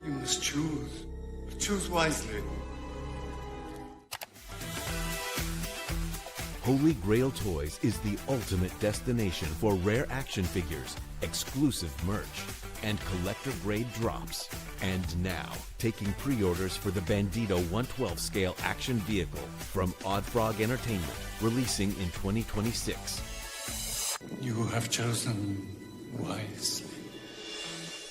You must choose. Choose wisely. Holy Grail Toys is the ultimate destination for rare action figures, exclusive merch, and collector-grade drops. And now, taking pre-orders for the Bandito 112 scale action vehicle from Odd Frog Entertainment, releasing in 2026. You have chosen wisely.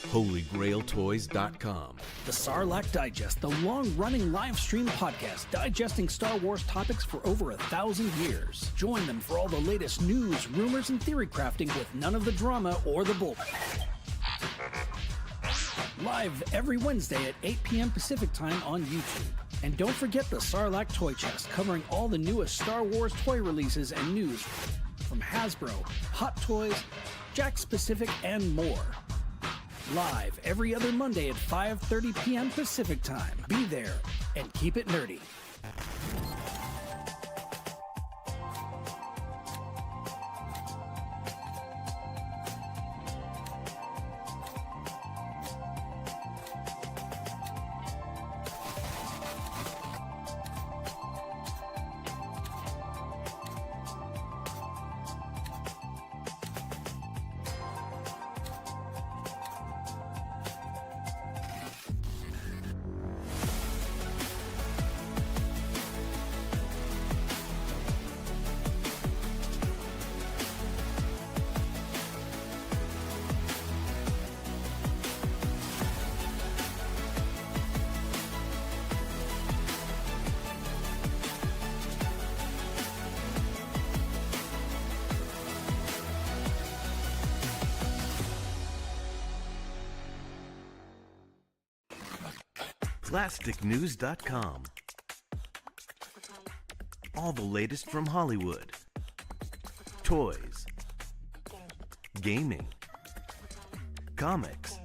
HolyGrailToys.com. The Sarlacc Digest, the long-running live-stream podcast digesting Star Wars topics for over 1,000 years. Join them for all the latest news, rumors, and theory crafting with none of the drama or the bull. Live every Wednesday at 8 p.m. Pacific Time on YouTube. And don't forget the Sarlacc Toy Chest, covering all the newest Star Wars toy releases and news from Hasbro, Hot Toys, Jakks Pacific, and more. Live every other Monday at 5:30 p.m. Pacific Time. Be there and keep it nerdy. PlasticNews.com. All the latest from Hollywood, toys, gaming, comics,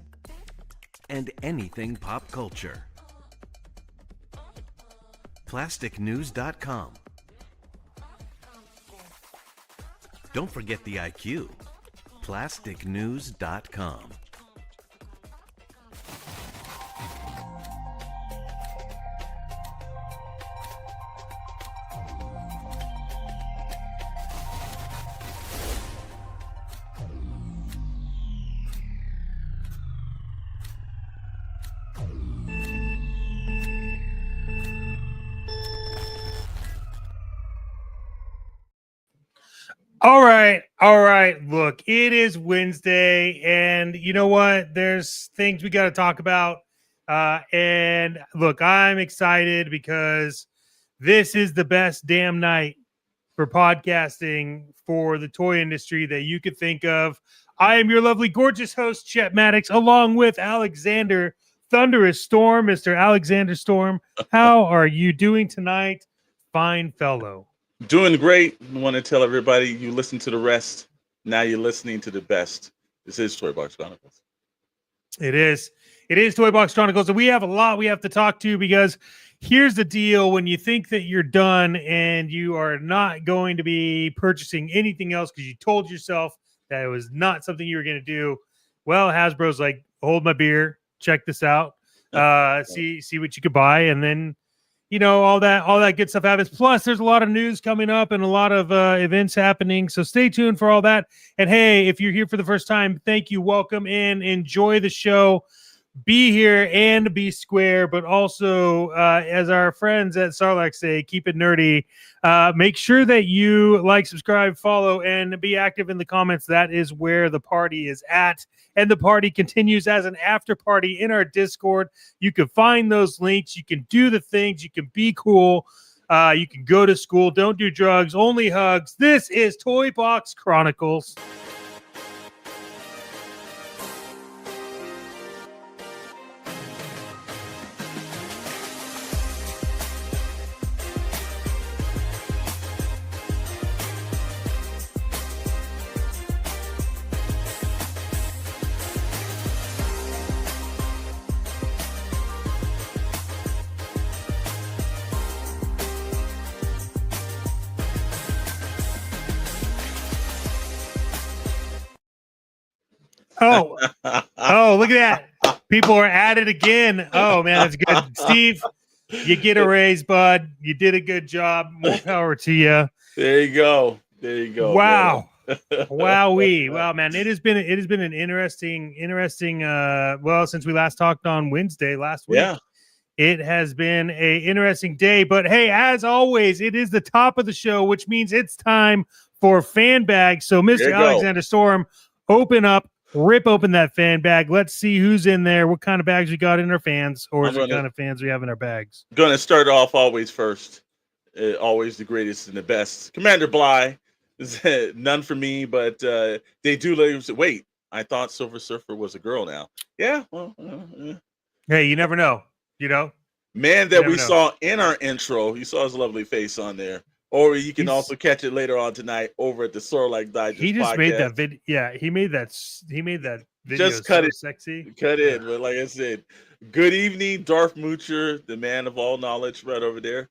and anything pop culture. PlasticNews.com. Don't forget the IQ. PlasticNews.com. All right. Look, it is Wednesday, and you know what? There's things we got to talk about. And look, I'm excited because this is the best damn night for podcasting for the toy industry that you could think of. I am your lovely, gorgeous host, Chet Maddox, along with Alexander Thunderous Storm, Mr. Alexander Storm. How are you doing tonight, fine fellow? Doing great. I want to tell everybody you listen to the rest. Now you're listening to the best. This is Toy Box Chronicles. It is Toy Box Chronicles. And we have a lot we have to talk to because here's the deal. When you think that you're done and you are not going to be purchasing anything else because you told yourself that it was not something you were going to do, well, Hasbro's like, hold my beer, check this out, see what you could buy, and then all that good stuff happens. Plus, there's a lot of news coming up and a lot of events happening. So stay tuned for all that. And hey, if you're here for the first time, thank you. Welcome in. Enjoy the show. Be here and be square, but also, as our friends at Sarlacc say, keep it nerdy. Make sure that you like, subscribe, follow, and be active in the comments. That is where the party is at. And the party continues as an after party in our Discord. You can find those links. You can do the things. You can be cool. You can go to school. Don't do drugs. Only hugs. This is Toy Box Chronicles. Oh, look at that. People are at it again. Oh man, that's good. Steve, you get a raise, bud. You did a good job. More power to you. There you go. There you go. Wow. Wowee. Wow, man. It has been an interesting well, since we last talked on Wednesday last week. Yeah. It has been a interesting day, but hey, as always, it is the top of the show, which means it's time for fan bag. So, Mr. Alexander Storm, rip open that fan bag. Let's see who's in there, what kind of bags we got in our fans, or what kind of fans we have in our bags. Going to start off always first. Always the greatest and the best. Commander Bly. None for me, but they do let you wait. I thought Silver Surfer was a girl now. Yeah. Well, hey, you never know. You know, man that we saw in our intro, you saw his lovely face on there. Or you can also catch it later on tonight over at the Sorlak Digest. He just podcast. made that video. Yeah, he made that video just cut it sexy. Cut it. But like I said, good evening, Darth Moocher, the man of all knowledge, right over there.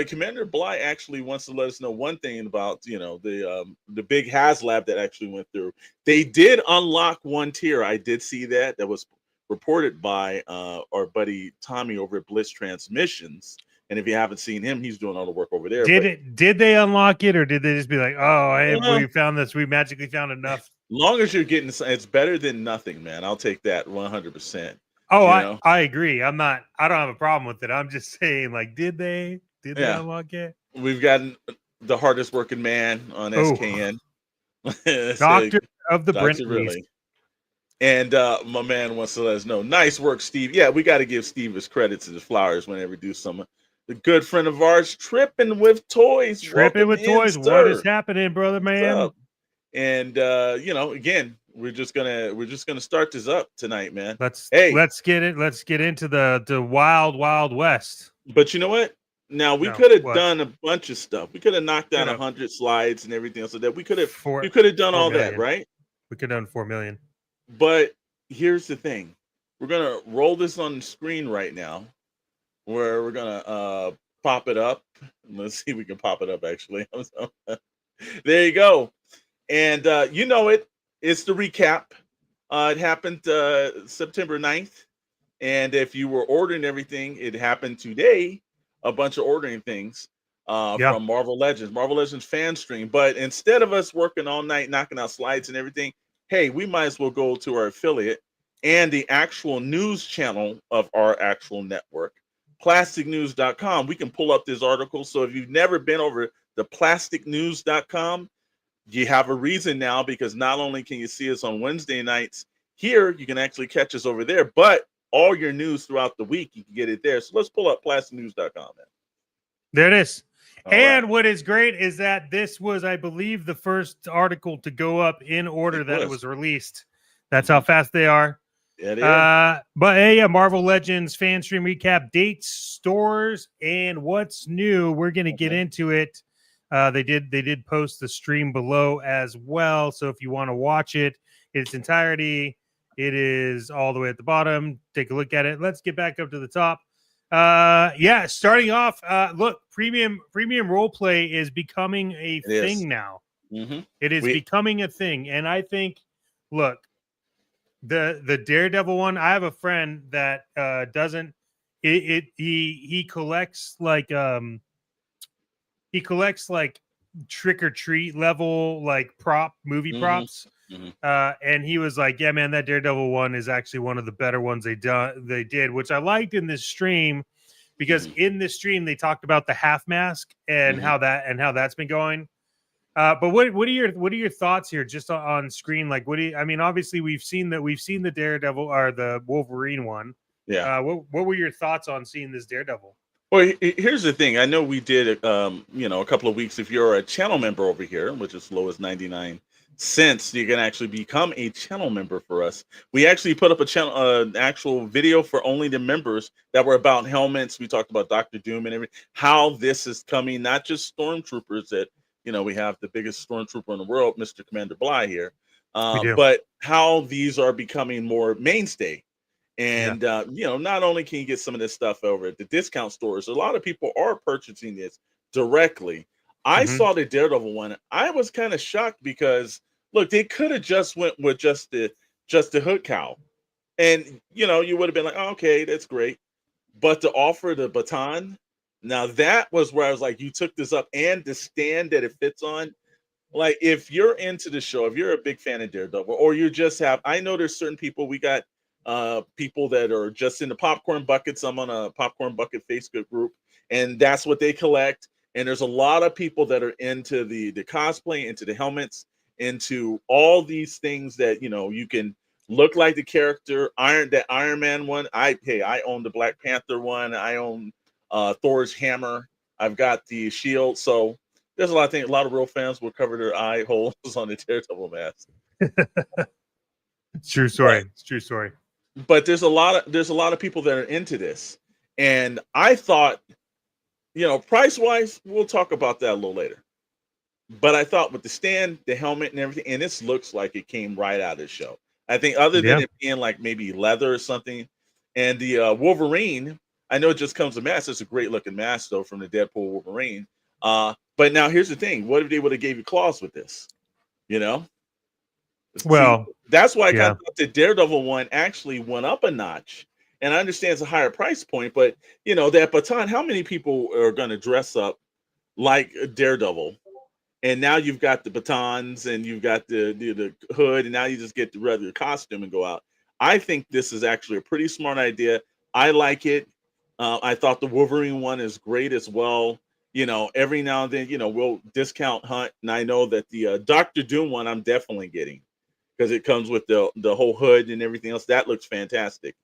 Commander Bly actually wants to let us know one thing about the big HasLab that actually went through. They did unlock one tier. I did see that was reported by our buddy Tommy over at Bliss Transmissions. And if you haven't seen him, he's doing all the work over there. Did they unlock it, or did they just be like, oh, hey, we found this, we magically found enough? Long as you're getting, it's better than nothing, man. I'll take that 100%. Oh, I agree. I don't have a problem with it. I'm just saying, like, did they unlock it? We've gotten the hardest working man on SKN. Doctor of the Brent. Really. And my man wants to let us know. Nice work, Steve. Yeah, we got to give Steve his credits and his flowers whenever we do some. The good friend of ours, Tripping with Toys. Tripping with Toys. What is happening, brother, man? And again, we're just gonna start this up tonight, man. Let's get into the wild west. But you know what? Now we could have done a bunch of stuff. We could have knocked down 100 slides and everything else. So that we could have done all that, right? We could have done 4 million. But here's the thing: we're gonna roll this on the screen right now, where we're gonna pop it up. Let's see if we can pop it up. Actually, there you go. And it's the recap. It happened September 9th, and if you were ordering everything, it happened today. A bunch of ordering things from Marvel Legends Fanstream. But instead of us working all night knocking out slides and everything, hey, we might as well go to our affiliate and the actual news channel of our actual network, plasticnews.com. We can pull up this article. So if you've never been over to plasticnews.com, you have a reason now, because not only can you see us on Wednesday nights here, you can actually catch us over there, but all your news throughout the week, you can get it there. So let's pull up plasticnews.com, man. There it is. What is great is that this was, I believe, the first article to go up in order that it was released. That's how fast they are. Yeah, they are. But hey, Marvel Legends Fanstream Recap, dates, stores, and what's new. We're going to get into it. They did post the stream below as well. So if you want to watch it in its entirety, it is all the way at the bottom. Take a look at it. Let's get back up to the top. Starting off, look, premium role play is becoming a thing now. Mm-hmm. It is becoming a thing. And I think, look, the Daredevil one, I have a friend that doesn't he collects like trick or treat level like movie props. Mm-hmm. And he was like, yeah, man, that Daredevil one is actually one of the better ones they did, which I liked in this stream, because in this stream they talked about the half mask and how that's been going. But what are your thoughts here just on screen? Like, obviously we've seen the Daredevil or the Wolverine one. Yeah. What were your thoughts on seeing this Daredevil? Well, here's the thing. I know we did, a couple of weeks. If you're a channel member over here, which is as low as 99 cents, you can actually become a channel member for us. We actually put up an actual video for only the members that were about helmets. We talked about Dr. Doom and everything, how this is coming, not just stormtroopers that, we have the biggest stormtrooper in the world, Mr. Commander Bly here, but how these are becoming more mainstay. And, not only can you get some of this stuff over at the discount stores, a lot of people are purchasing this directly. I saw the Daredevil one. I was kind of shocked because, look, they could have just went with just the hood cowl. And you would have been like, oh, okay, that's great. But to offer the baton, now that was where I was like, you took this up, and the stand that it fits on. Like, if you're into the show, if you're a big fan of Daredevil, or you just have, I know there's certain people, we got people that are just into popcorn buckets. I'm on a popcorn bucket Facebook group, and that's what they collect. And there's a lot of people that are into the cosplay, into the helmets, into all these things that you can look like the character. That Iron Man one. I own the Black Panther one. I own Thor's hammer. I've got the shield. So there's a lot of things. A lot of real fans will cover their eye holes on the Daredevil mask. It's true story. It's true story. But there's a lot of people that are into this, and I thought, price wise, we'll talk about that a little later. But I thought with the stand, the helmet, and everything, and this looks like it came right out of the show. I think other than it being like maybe leather or something, and the Wolverine, I know it just comes a mask. It's a great looking mask though from the Deadpool Wolverine. But now here's the thing: what if they would have gave you claws with this? Well, see, that's why I kind of thought the Daredevil one actually went up a notch. And I understand it's a higher price point, but that baton, how many people are going to dress up like a Daredevil? And now you've got the batons, and you've got the hood, and now you just get the regular costume and go out. I think this is actually a pretty smart idea. I like it. I thought the Wolverine one is great as well. Every now and then, we'll discount hunt, and I know that the Doctor Doom one I'm definitely getting because it comes with the whole hood and everything else. That looks fantastic.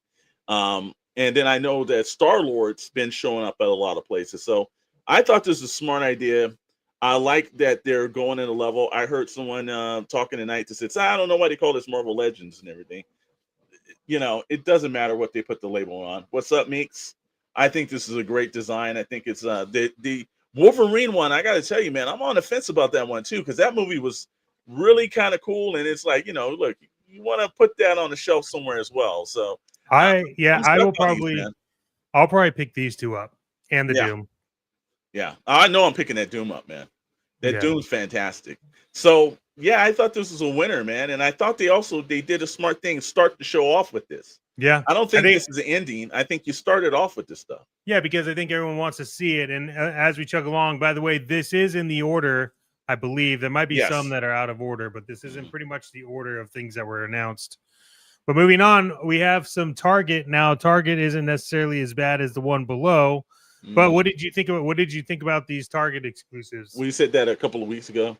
And then I know that Star-Lord's been showing up at a lot of places. So I thought this was a smart idea. I like that they're going in a level. I heard someone talking tonight that says, I don't know why they call this Marvel Legends and everything. It doesn't matter what they put the label on. What's up, Meeks? I think this is a great design. I think it's the Wolverine one. I got to tell you, man, I'm on the fence about that one too, because that movie was really kind of cool. And it's like, look, you want to put that on the shelf somewhere as well. So I will probably, I'll probably pick these two up and the Doom. Yeah, I know I'm picking that Doom up, man. That Doom's fantastic. So yeah, I thought this was a winner, man. And I thought they did a smart thing, start the show off with this. Yeah, I don't think this is an ending. I think you started off with this stuff. Yeah, because I think everyone wants to see it. And as we chug along, by the way, this is in the order, I believe. There might be some that are out of order, but this isn't pretty much the order of things that were announced. But moving on, we have some Target. Now, Target isn't necessarily as bad as the one below. But what did you think about these Target exclusives? We said that a couple of weeks ago.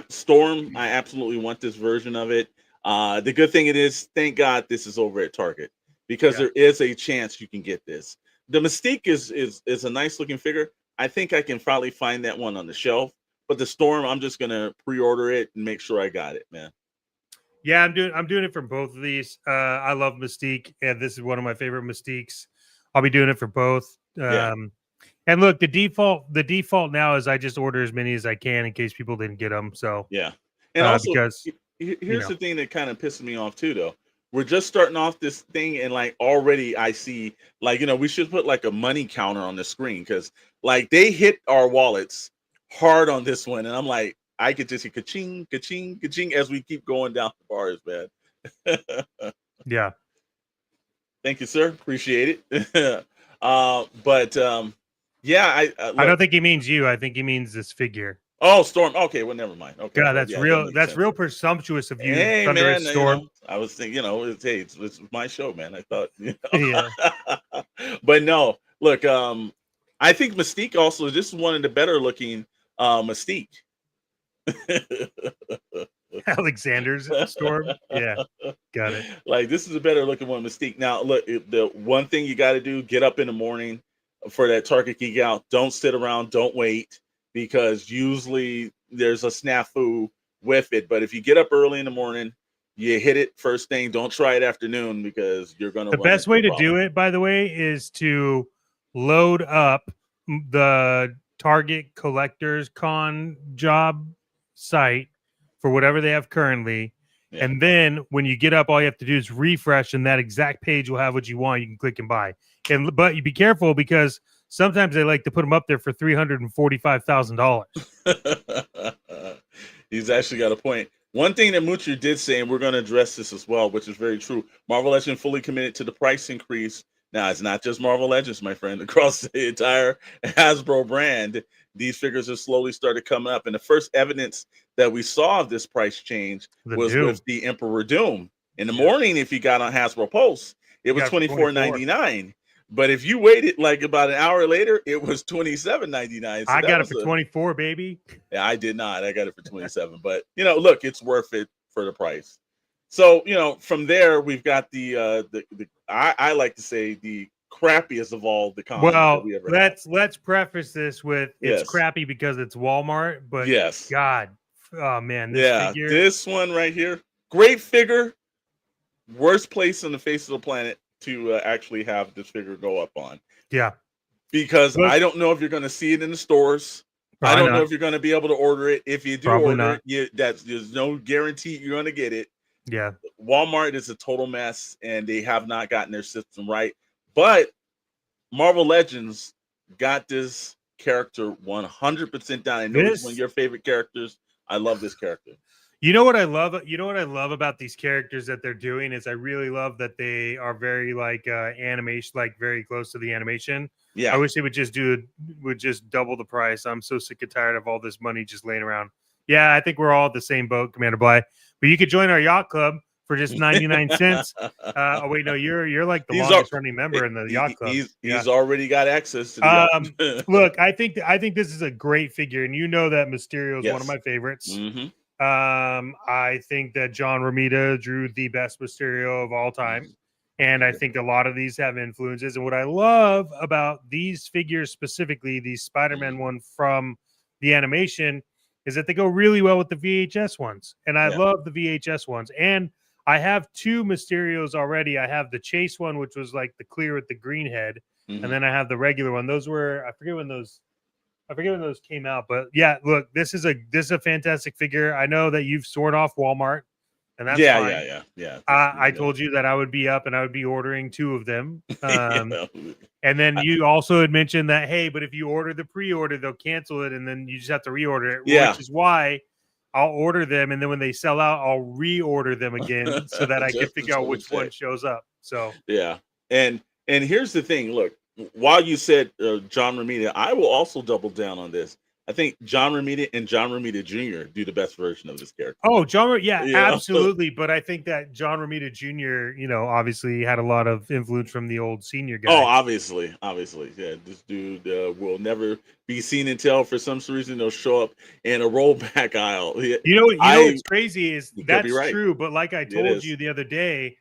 Storm. I absolutely want this version of it. The good thing it is, thank God this is over at Target, because there is a chance you can get this. The Mystique is a nice looking figure. I think I can probably find that one on the shelf. But the Storm, I'm just gonna pre-order it and make sure I got it, man. Yeah, I'm doing it for both of these. I love Mystique, and this is one of my favorite Mystiques. I'll be doing it for both. And look, the default now is I just order as many as I can in case people didn't get them. So yeah, and also because here's the thing that kind of pisses me off too, though. We're just starting off this thing, and like already I see like we should put like a money counter on the screen, because like they hit our wallets hard on this one, and I'm like, I could just see ka-ching, ka-ching, ka-ching as we keep going down the bars, man. Yeah. Thank you, sir. Appreciate it. Yeah, I don't think he means you. I think he means this figure. Oh, Storm. Okay, well, never mind. Okay, God, that's real. That's real presumptuous of you. Hey, man, Storm. I was thinking, it's my show, man. I thought, yeah. But no, look, I think Mystique also. This is one of the better looking Mystique. Alexander's Storm. Yeah, got it. Like, this is a better looking one, Mystique. Now, look, the one thing you got to do: get up in the morning for that Target Geek Out. Don't sit around. Don't wait, because usually there's a snafu with it. But if you get up early in the morning, you hit it first thing. Don't try it afternoon, because you're going to. The best way to do it, by the way, is to load up the Target Collectors Con job site for whatever they have currently. Yeah. And then when you get up, all you have to do is refresh, and that exact page will have what you want. You can click and buy. But you be careful, because sometimes they like to put them up there for $345,000. He's actually got a point. One thing that Mucher did say, and we're going to address this as well, which is very true. Marvel Legends fully committed to the price increase. Now, it's not just Marvel Legends, my friend. Across the entire Hasbro brand, these figures have slowly started coming up. And the first evidence that we saw of this price change The was Doom. with the Emperor Doom. In the Yeah. morning, if you got on Hasbro Pulse, it was got it for $24.99. But if you waited like about an hour later, it was $27.99. So I that got it was for 24, baby. Yeah, I did not. I got it for 27. But look, it's worth it for the price. So, from there we've got the I like to say the crappiest of all the cons that Well, we ever had. let's preface this with it's Yes. crappy because it's Walmart, but Yes. God, oh man, this figure. This one right here, great figure, worst place on the face of the planet to actually have this figure go up on. Yeah. Because Look- I don't know if you're going to see it in the stores. I Probably don't know not. if you're going to be able to order it. If you do Probably order not. it, there's no guarantee you're going to get it. Yeah. Walmart is a total mess, and they have not gotten their system right. But Marvel Legends got this character 100% down. I know it's one of your favorite characters. I love this character. You know what I love? You know what I love about these characters that they're doing is I really love that they are very like animation, like very close to the animation. Yeah. I wish they would just double the price. I'm so sick and tired of all this money just laying around. Yeah, I think we're all at the same boat, Commander Bly. But you could join our yacht club for just 99 cents. Oh wait, no, you're like the longest running member in the yacht club. He's already got access to the yacht. Look, I think this is a great figure, and you know that Mysterio is one of my favorites. Mm-hmm. I think that John Romita drew the best Mysterio of all time. And I think a lot of these have influences. And what I love about these figures, specifically the Spider-Man one from the animation, is that they go really well with the VHS ones. And I love the VHS ones. And I have two Mysterios already. I have the Chase one, which was like the clear with the green head. Mm-hmm. And then I have the regular one. Those were, I forget when those came out, but yeah, look, this is a fantastic figure. I know that you've sworn off Walmart, and that's fine. Yeah. I told you that I would be up and I would be ordering 2 of them. And then you also had mentioned that, hey, but if you order the pre-order, they'll cancel it, and then you just have to reorder it. Yeah. Which is why I'll order them, and then when they sell out, I'll reorder them again so that I can figure out which one shows up. So yeah, and here's the thing. Look, while you said John Romita, I will also double down on this. I think John Romita and John Romita Jr. do the best version of this character. Oh, absolutely. But I think that John Romita Jr., obviously had a lot of influence from the old senior guy. Oh, obviously. Yeah, this dude will never be seen until for some reason they'll show up in a rollback aisle. What's crazy is that's right. true. But like I told you the other day,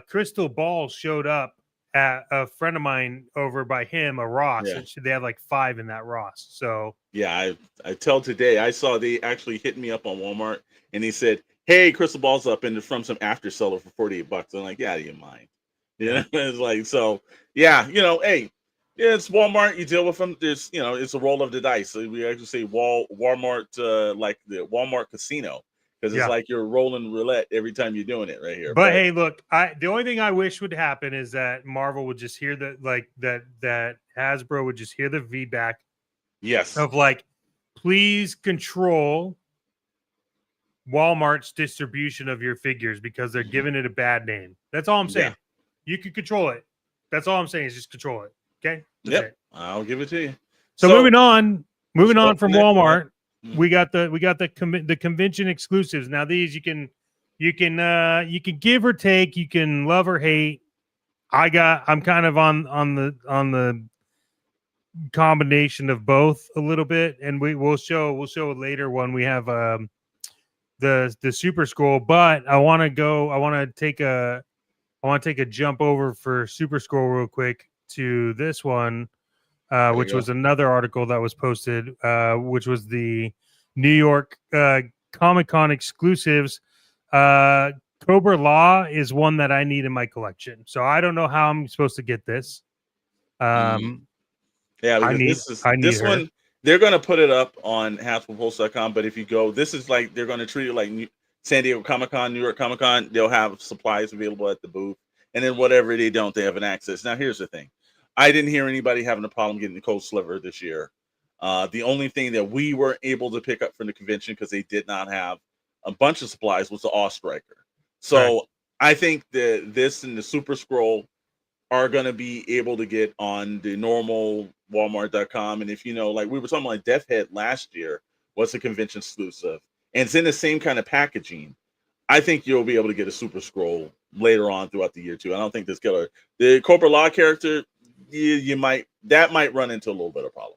Crystal Ball showed up at a friend of mine over by him, a Ross. Yeah. And they have like 5 in that Ross. So yeah, I tell today, I saw they actually hit me up on Walmart and he said, hey, Crystal Ball's up in from some after seller for $48. I'm like, yeah, do you mind? It's like, so yeah, hey, it's Walmart, you deal with them. There's, it's a roll of the dice. So we actually say Walmart, like the Walmart casino. Because it's like you're rolling roulette every time you're doing it right here. But hey, look, the only thing I wish would happen is that Marvel would just hear that Hasbro would just hear the feedback. Yes. Of like, please control Walmart's distribution of your figures because they're giving it a bad name. That's all I'm saying. Yeah. You can control it. That's all I'm saying is just control it. Okay. Yep. I'll give it to you. So moving on from Walmart. We got the convention exclusives. Now these you can give or take, you can love or hate. I'm kind of on the combination of both a little bit, and we'll show later when we have the Super Scroll. But I want to take a jump over for Super Scroll real quick to this one. Which was another article that was posted, which was the New York Comic-Con exclusives. Cobra Law is one that I need in my collection. So I don't know how I'm supposed to get this. Yeah, because this one, they're going to put it up on HasbroPulse.com. But if you go, this is like, they're going to treat it like San Diego Comic-Con, New York Comic-Con. They'll have supplies available at the booth. And then whatever they don't, they have an access. Now, here's the thing. I didn't hear anybody having a problem getting the Cold Sliver this year. The only thing that we were able to pick up from the convention, because they did not have a bunch of supplies was the Awe Striker. So I think that this and the Super Scroll are going to be able to get on the normal Walmart.com. And if you know, like we were talking like Death Head last year was a convention exclusive, and it's in the same kind of packaging. I think you'll be able to get a Super Scroll later on throughout the year too. I don't think this killer, the Cobra Law character, you might run into a little bit of problem.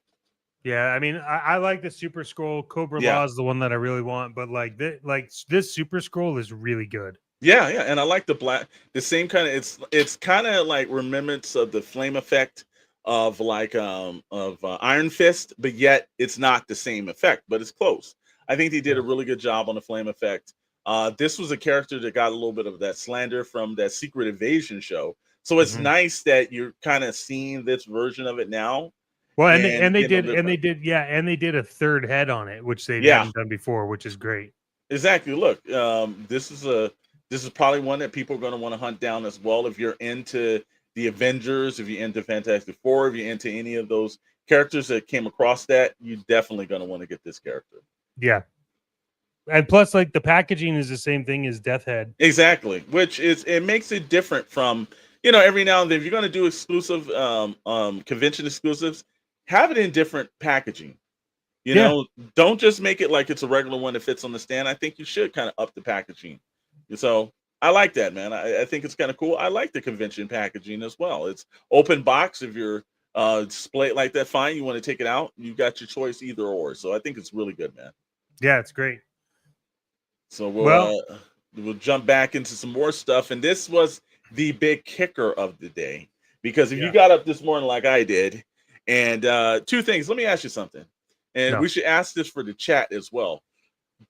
Yeah, I mean, I like the Super Scroll. Cobra Yeah. Law is the one that I really want, but like this Super Scroll is really good. Yeah, and I like the same kind of. It's kind of like remembrance of the flame effect of like Iron Fist, but yet it's not the same effect, but it's close. I think they did a really good job on the flame effect. This was a character that got a little bit of that slander from that Secret Invasion show, so it's nice that you're kind of seeing this version of it now. Well, and they did a third head on it, which they hadn't done before, which is great. Exactly. Look, this is probably one that people are going to want to hunt down as well. If you're into the Avengers, if you're into Fantastic Four, if you're into any of those characters that came across that, you're definitely going to want to get this character. Yeah. And plus, like the packaging is the same thing as Death Head. Exactly. Which it makes it different from, every now and then, if you're going to do exclusive convention exclusives, have it in different packaging. Don't just make it like it's a regular one that fits on the stand. I think you should kind of up the packaging. So I like that, man. I think it's kind of cool. I like the convention packaging as well. It's open box. If you're display it like that, fine. You want to take it out, you got your choice either or. So I think it's really good, man. Yeah, it's great. So we'll jump back into some more stuff. And this was the big kicker of the day. Because if you got up this morning like I did, and two things, let me ask you something. And we should ask this for the chat as well.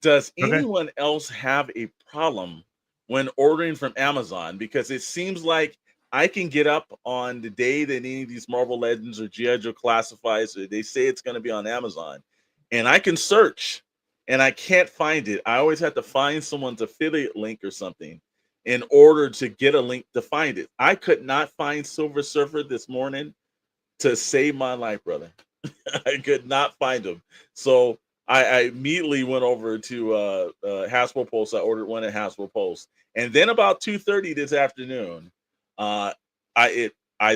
Does anyone else have a problem when ordering from Amazon? Because it seems like I can get up on the day that any of these Marvel Legends or G.I. Joe classifies, they say it's going to be on Amazon, and I can search, and I can't find it. I always have to find someone's affiliate link or something in order to get a link to find it. I could not find Silver Surfer this morning to save my life, brother. I could not find him. So I immediately went over to Hasbro Pulse. I ordered one at Hasbro Pulse, and then about 2:30 this afternoon, I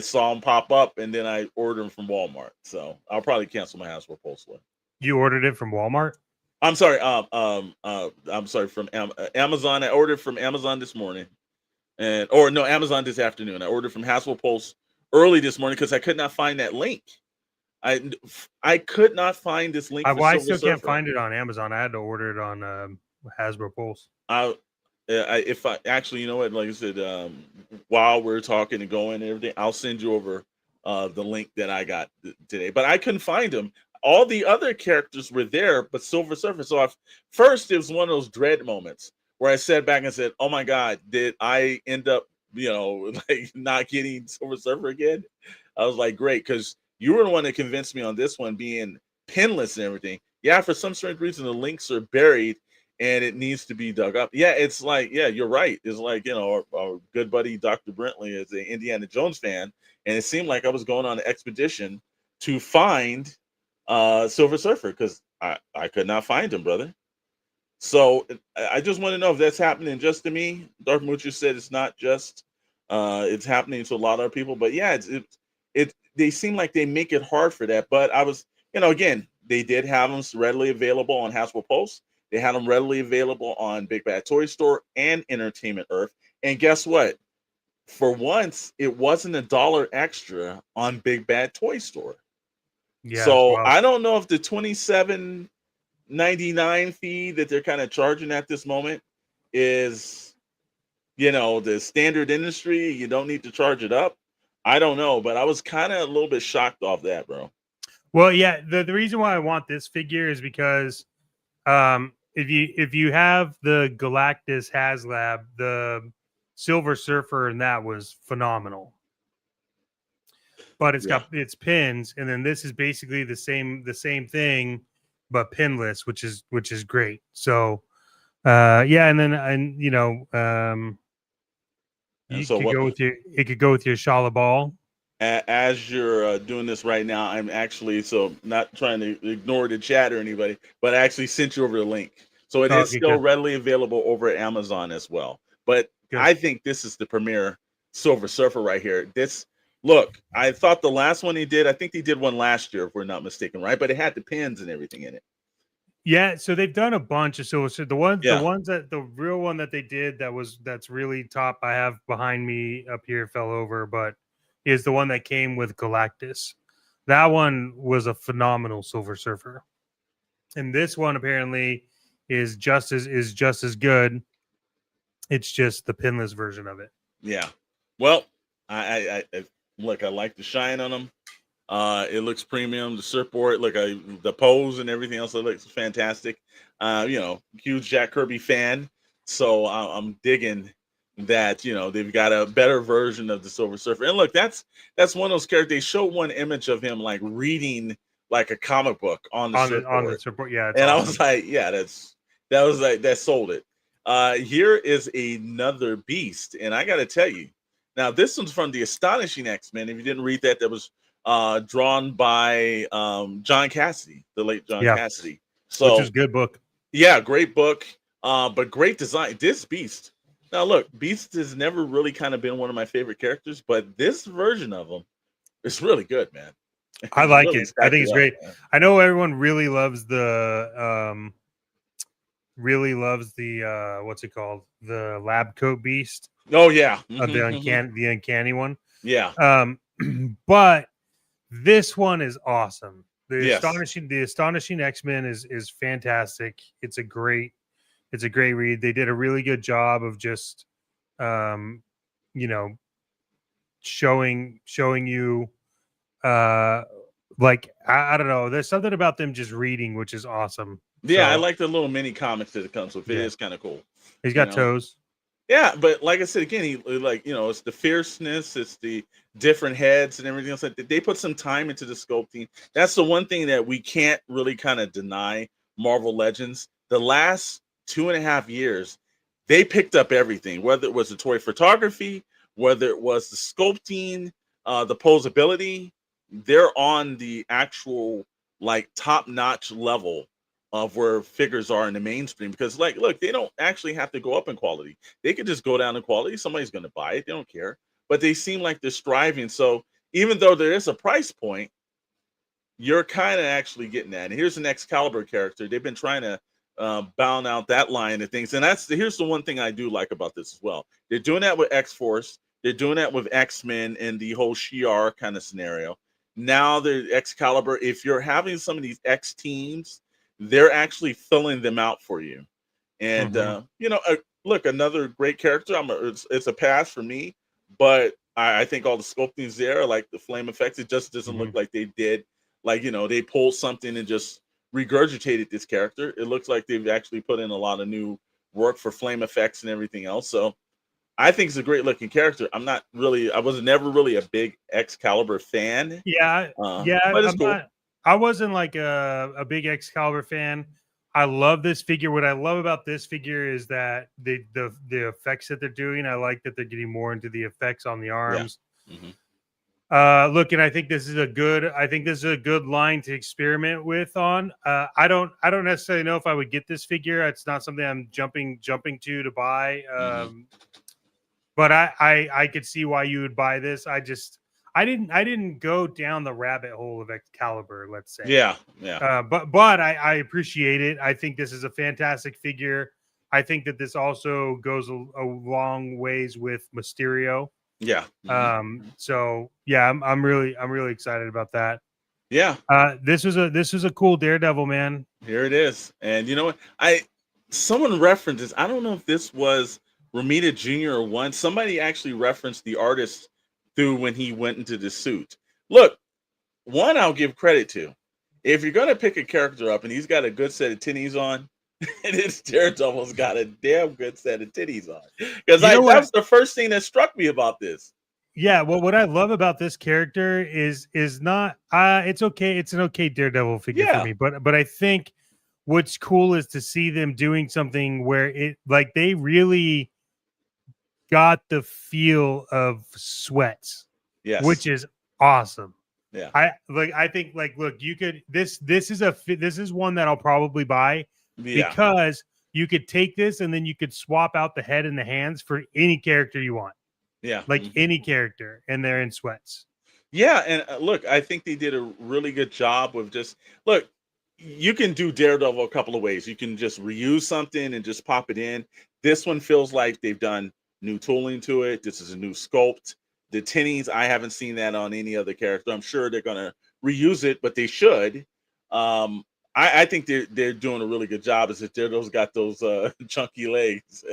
saw him pop up, and then I ordered him from Walmart. So I'll probably cancel my Hasbro Pulse one. You ordered it from Walmart? I'm sorry. I'm sorry, from Amazon. I ordered from Amazon this morning, Amazon this afternoon. I ordered from Hasbro Pulse early this morning because I could not find that link. I could not find this link. I still can't find it on Amazon. I had to order it on Hasbro Pulse. If I actually, you know what, like I said, while we're talking and going and everything, I'll send you over the link that I got today. But I couldn't find them. All the other characters were there, but Silver Surfer. So first, it was one of those dread moments where I sat back and said, "Oh my God, did I end up, like not getting Silver Surfer again?" I was like, "Great," because you were the one that convinced me on this one being pinless and everything. Yeah, for some strange reason, the links are buried and it needs to be dug up. Yeah, it's like, you're right. It's like, our good buddy Dr. Brentley is an Indiana Jones fan, and it seemed like I was going on an expedition to find Silver Surfer because I could not find him, brother. So I just want to know if that's happening just to me. Darth Muchu said it's not just, it's happening to a lot of people. But yeah, they seem like they make it hard for that. But I was, again, they did have them readily available on Hasbro Pulse. They had them readily available on Big Bad Toy Store and Entertainment Earth. And guess what? For once, it wasn't $1 extra on Big Bad Toy Store. Yeah. So I don't know if the $27.99 fee that they're kind of charging at this moment is, the standard industry. You don't need to charge it up. I don't know, but I was kind of a little bit shocked off that, bro. Well, yeah, the reason why I want this figure is because if you have the Galactus HasLab, the Silver Surfer, and that was phenomenal. But it's got its pins, and then this is basically the same thing, but pinless, which is great. So it could go with your Shala Ball. As you're doing this right now, I'm actually not trying to ignore the chat or anybody, but I actually sent you over the link So it is Okay, still good. readily available over at Amazon as well. But Good. I think this is the premier Silver Surfer right here. Look, I thought the last one he did, I think he did one last year, if we're not mistaken, right? But it had the pins and everything in it. Yeah, so they've done a bunch of so the Yeah. ones that the real one that they did that's really top I have behind me up here fell over, but is the one that came with Galactus. That one was a phenomenal Silver Surfer. And this one apparently is just as good. It's just the pinless version of it. Yeah. Well, I look, I like the shine on them. It looks premium. The surfboard, look, the pose and everything else, it looks fantastic. Huge Jack Kirby fan, so I'm digging that. They've got a better version of the Silver Surfer. And look, that's one of those characters. They show one image of him like reading like a comic book on the surfboard. surfboard. Yeah, And awesome. I was like, yeah, that sold it. Here is another beast, and I got to tell you, now this one's from the Astonishing X-Men. If you didn't read that, that was drawn by John Cassidy, the late John Cassidy. So, which is a good book. Yeah, great book, but great design. This beast. Now, look, Beast has never really kind of been one of my favorite characters, but this version of him is really good, man. I like really it. I think it's great. Man. I know everyone really loves the what's it called? The lab coat beast. Oh yeah. The uncanny one. Yeah. But this one is awesome. The Yes. astonishing X-Men is fantastic. It's a great read. They did a really good job of just showing you like I don't know. There's something about them just reading, which is awesome. Yeah, I So, like the little mini comics that it comes with. It Yeah. is kind of cool. he's got toes. Yeah, but like I said again, it's the fierceness, it's the different heads and everything else. Like, they put some time into the sculpting. That's the one thing that we can't really kind of deny Marvel Legends. The last 2.5 years, they picked up everything, whether it was the toy photography, whether it was the sculpting, the posability. They're on the actual like top-notch level of where figures are in the mainstream, because like, look, they don't actually have to go up in quality. They could just go down in quality. Somebody's going to buy it. They don't care, but they seem like they're striving. So even though there is a price point, you're kind of actually getting that. And here's an Excalibur character. They've been trying to bound out that line of things. And here's the one thing I do like about this as well. They're doing that with X-Force. They're doing that with X-Men and the whole Shi'ar kind of scenario. Now the Excalibur, if you're having some of these X teams, they're actually filling them out for you. And look, another great character. It's a pass for me, but I think all the sculpting's there. I like the flame effects. It just doesn't look like they did, like, they pulled something and just regurgitated this character. It looks like they've actually put in a lot of new work for flame effects and everything else. So I think it's a great looking character. I was never really a big Excalibur fan. Yeah, but it's cool. I wasn't like a big Excalibur fan. I love this figure. What I love about this figure is that the effects that they're doing. I like that they're getting more into the effects on the arms. Yeah. Look, and I think this is a good line to experiment with on. I don't necessarily know if I would get this figure. It's not something I'm jumping to buy. But I could see why you would buy this. I didn't go down the rabbit hole of Excalibur, let's say. Yeah. But I appreciate it. I think this is a fantastic figure. I think that this also goes a long ways with Mysterio. Yeah. So yeah, I'm really excited about that. Yeah. This was a cool Daredevil, man. Here it is. And you know what? Someone referenced this. I don't know if this was Romita Jr. or one. Somebody actually referenced the artist through when he went into the suit. Look, one I'll give credit to. If you're gonna pick a character up and he's got a good set of titties on, and his Daredevil's got a damn good set of titties on. Because that's the first thing that struck me about this. Yeah, well, what I love about this character is not it's okay. It's an okay Daredevil figure for me, but I think what's cool is to see them doing something where it like they really got the feel of sweats, which is awesome. Yeah, I think look, you could this is one that I'll probably buy because you could take this and then you could swap out the head and the hands for any character you want, Yeah. like any character, and they're in sweats. Yeah, and look, I think they did a really good job with just look. You can do Daredevil a couple of ways. You can just reuse something and just pop it in. This one feels like they've done new tooling to it. This is a new sculpt. The tinnies, I haven't seen that on any other character. I'm sure they're gonna reuse it, but they should. I think they're doing a really good job. As if Daredevil's got those chunky legs.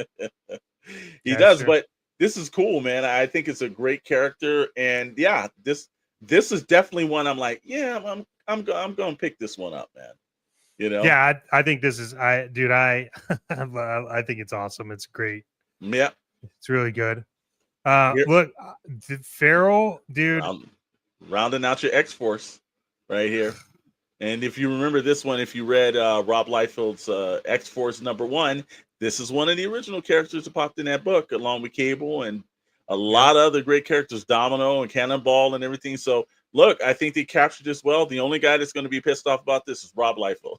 He Yeah, does, sure. but this is cool, man. I think it's a great character, and yeah, this is definitely one I'm like, yeah, I'm gonna pick this one up, man. You know, Yeah, I think this is I think it's awesome. It's great. yeah. It's really good. Here, Look, Farrell, dude. rounding out your X Force right here. And if you remember this one, if you read Rob Liefeld's X Force #1, this is one of the original characters that popped in that book, along with Cable and a lot of other great characters, Domino and Cannonball and everything. So, look, I think they captured this well. The only guy that's going to be pissed off about this is Rob Liefeld.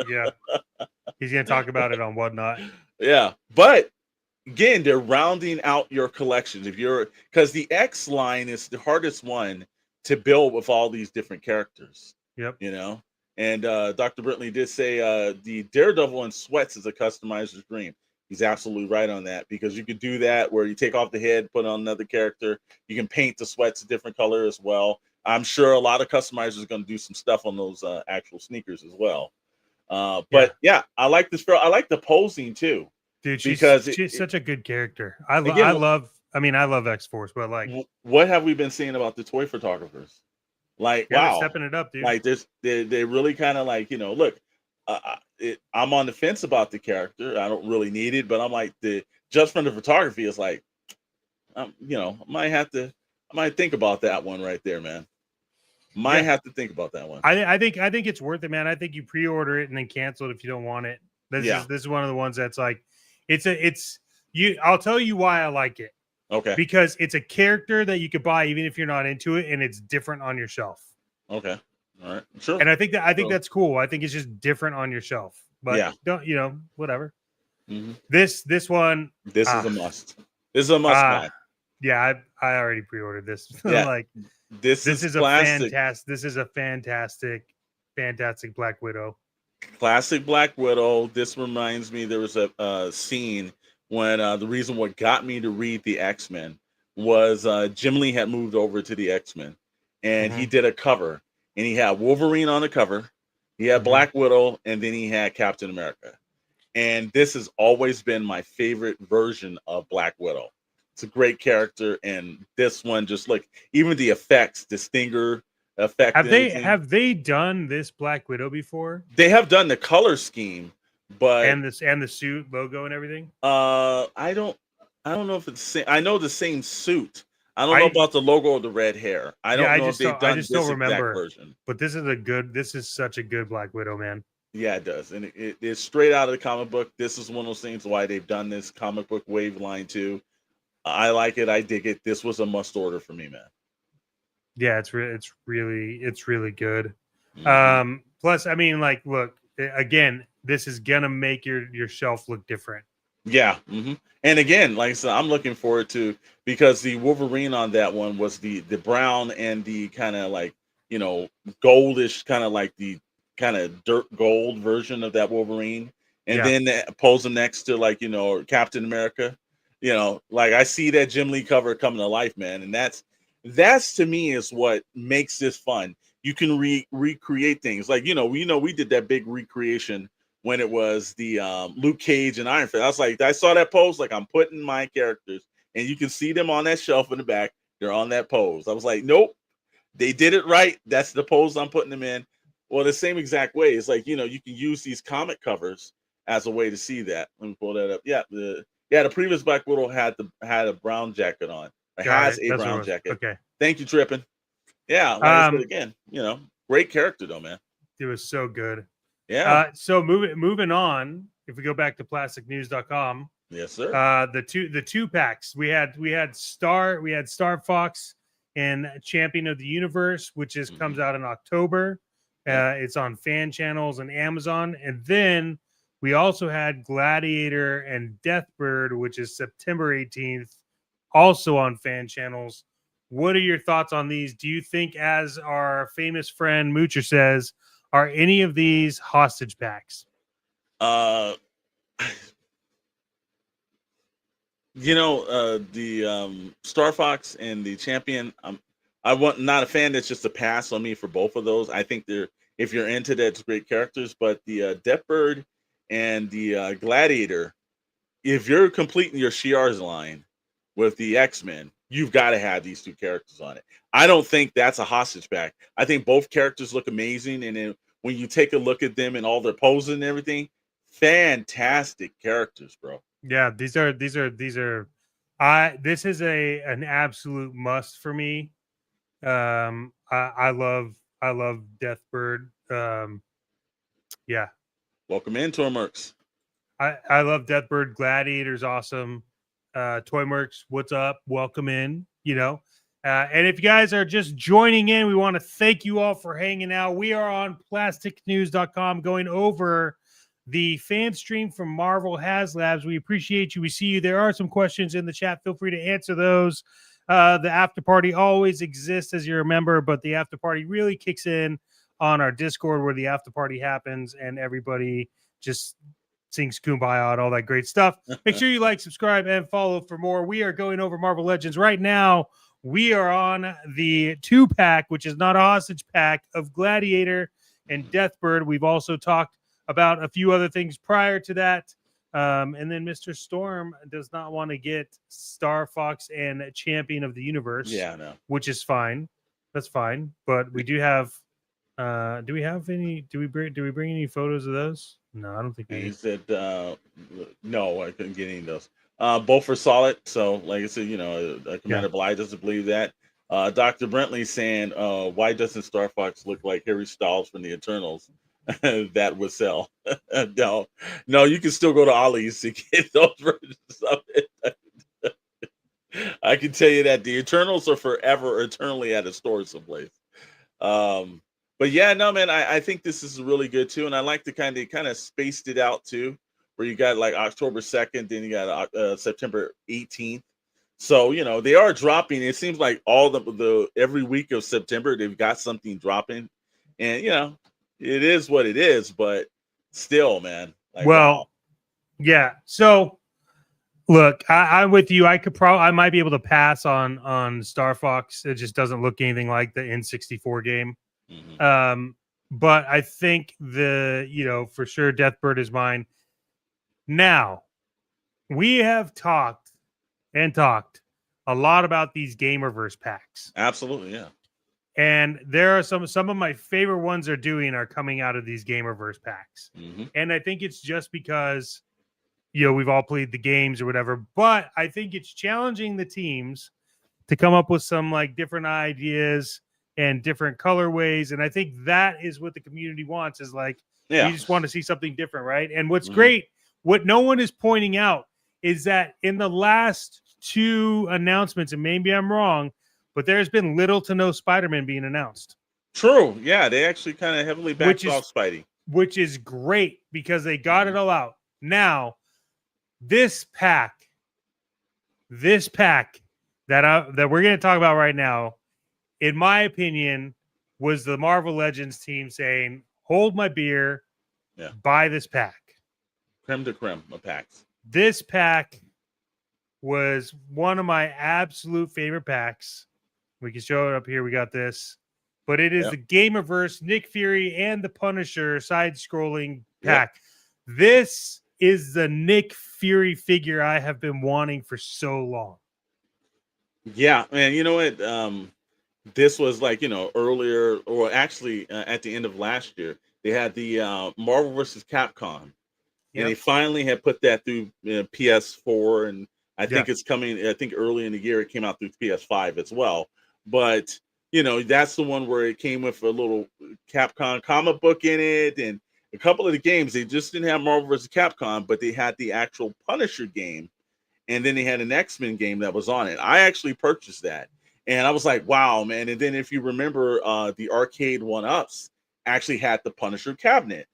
Yeah, he's gonna talk about it on Whatnot. Yeah, but again, they're rounding out your collections. Because the X line is the hardest one to build with all these different characters. Yep. You know, and Dr. Brintley did say the Daredevil in sweats is a customizer's dream. He's absolutely right on that, because you could do that where you take off the head, put on another character. You can paint the sweats a different color as well. I'm sure a lot of customizers are going to do some stuff on those actual sneakers as well. But yeah, I like this. I like the posing too, Dude. She's such a good character. I love X-Force, but like, what have we been seeing about the toy photographers? Like, yeah, wow, they're stepping it up, dude. like they really kind of like, look, I'm on the fence about the character. I don't really need it, but I'm like, just from the photography, it's like, I might think about that one right there, man. Have to think about that one. I think it's worth it, man. I think you pre-order it and then cancel it if you don't want it. This is one of the ones that's like, I'll tell you why I like it. Okay. Because it's a character that you could buy even if you're not into it, and it's different on your shelf. Okay. All right. Sure. And I think that's cool. I think it's just different on your shelf. But don't whatever. Mm-hmm. This one. This is a must. This is a must buy. Yeah, I already pre-ordered this. Yeah. like this is classic. This is a fantastic Black Widow. Classic Black Widow. This reminds me, there was a scene when the reason what got me to read the X-Men was Jim Lee had moved over to the X-Men, and he did a cover, and he had Wolverine on the cover, he had Black Widow, and then he had Captain America. And this has always been my favorite version of Black Widow. It's a great character, and this one, just like even the effects, the stinger effect. Have they done this Black Widow before? They have done the color scheme. But and the suit logo and everything. I don't know if it's the same. I know the same suit. I don't know about the logo or the red hair. I don't know if they've done this exact version. But this is such a good Black Widow, man. Yeah, it does, and it's straight out of the comic book. This is one of those things why they've done this comic book wave line too. I like it. I dig it. This was a must order for me, man. Yeah, it's really good. Mm-hmm. Plus, I mean, like, look again. This is gonna make your shelf look different. Yeah, and again, like I said, I'm looking forward to, because the Wolverine on that one was the brown and the kind of like goldish, kind of like the kind of dirt gold version of that Wolverine, and then pose him next to like Captain America. Like I see that Jim Lee cover coming to life, man, and that's to me is what makes this fun. You can recreate things like we did that big recreation when it was the Luke Cage and Iron Fist. I was like, I saw that pose, like I'm putting my characters, and you can see them on that shelf in the back. They're on that pose. I was like, nope, they did it right. That's the pose I'm putting them in. Well, the same exact way. It's like, you can use these comic covers as a way to see that. Let me pull that up. Yeah, the previous Black Widow had a brown jacket on. It has a brown jacket. Okay. Thank you, Trippin. Yeah, like I said again, great character though, man. It was so good. Yeah. So moving on, if we go back to plasticnews.com. Yes, sir. The two packs. We had Star Fox and Champion of the Universe, which comes out in October. It's on fan channels and Amazon. And then We also had Gladiator and Deathbird, which is September 18th, also on fan channels. What are your thoughts on these? Do you think, as our famous friend Moocher says, are any of these hostage packs? Uh, the Star Fox and the Champion. Not a fan. That's just a pass on me for both of those. I think they're, if you're into that, it's great characters. But the Deathbird and the Gladiator, if you're completing your Shi'ar's line with the X-Men, you've got to have these two characters on it. I don't think that's a hostage pack. I think both characters look amazing, and then when you take a look at them and all their poses and everything, fantastic characters, bro. Yeah, these are this is an absolute must for me. I love Deathbird. Yeah. Welcome in, Tormerks. I love Deathbird. Gladiator's awesome. Toy Mercs, what's up? Welcome in, and if you guys are just joining in, we want to thank you all for hanging out. We are on plasticnews.com going over the fan stream from Marvel HasLabs. We appreciate you. We see you. There are some questions in the chat. Feel free to answer those. The after party always exists as you're a member, but the after party really kicks in on our Discord where the after party happens and everybody just sings Kumbaya and all that great stuff. Make sure you like, subscribe, and follow for more. We are going over Marvel Legends right now. We are on the 2-pack, which is not a hostage pack, of Gladiator and Deathbird. We've also talked about a few other things prior to that. And then Mr. Storm does not want to get Star Fox and Champion of the Universe. Yeah, no. Which is fine. That's fine. But we do have do we bring any photos of those? No, I don't think he said no, I couldn't get any of those. Both are solid. So like I said, Commander Bly doesn't believe that. Dr. Brentley saying, why doesn't Star Fox look like Harry Styles from the Eternals? That would sell. No, you can still go to Ollie's to get those versions of it. I can tell you that the Eternals are forever, eternally at a store someplace. But yeah, no, man, I think this is really good too, and I like the kind of spaced it out too, where you got like October 2nd, then you got September 18th. So they are dropping. It seems like all the every week of September they've got something dropping, and it is what it is, but still, man. Like, wow. Yeah. So, look, I'm with you. I might be able to pass on Star Fox. It just doesn't look anything like the N64 game. Mm-hmm. But I think for sure, Deathbird is mine. Now, we have talked a lot about these Gamerverse packs. Absolutely, yeah. And there are some of my favorite ones are coming out of these Gamerverse packs. Mm-hmm. And I think it's just because, we've all played the games or whatever, but I think it's challenging the teams to come up with some like different ideas and different colorways. And I think that is what the community wants is like, you just want to see something different. Right. And what's great, what no one is pointing out is that in the last 2 announcements, and maybe I'm wrong, but there's been little to no Spider-Man being announced. True. Yeah, they actually kind of heavily backed off Spidey. Which is great because they got it all out. Now, this pack that we're going to talk about right now, in my opinion, was the Marvel Legends team saying, hold my beer, buy this pack. Creme de creme of packs. This pack was one of my absolute favorite packs. We can show it up here. We got this. But it is the Gamerverse, Nick Fury, and the Punisher side-scrolling pack. Yep. This is the Nick Fury figure I have been wanting for so long. Yeah, man. You know what? This was like, earlier, or actually at the end of last year, they had the Marvel vs. Capcom. And they finally had put that through PS4, and I think it's coming. I think early in the year it came out through PS5 as well. But that's the one where it came with a little Capcom comic book in it, and a couple of the games. They just didn't have Marvel vs. Capcom, but they had the actual Punisher game, and then they had an X-Men game that was on it. I actually purchased that, and I was like, wow, man. And then if you remember, the arcade 1-ups actually had the Punisher cabinet.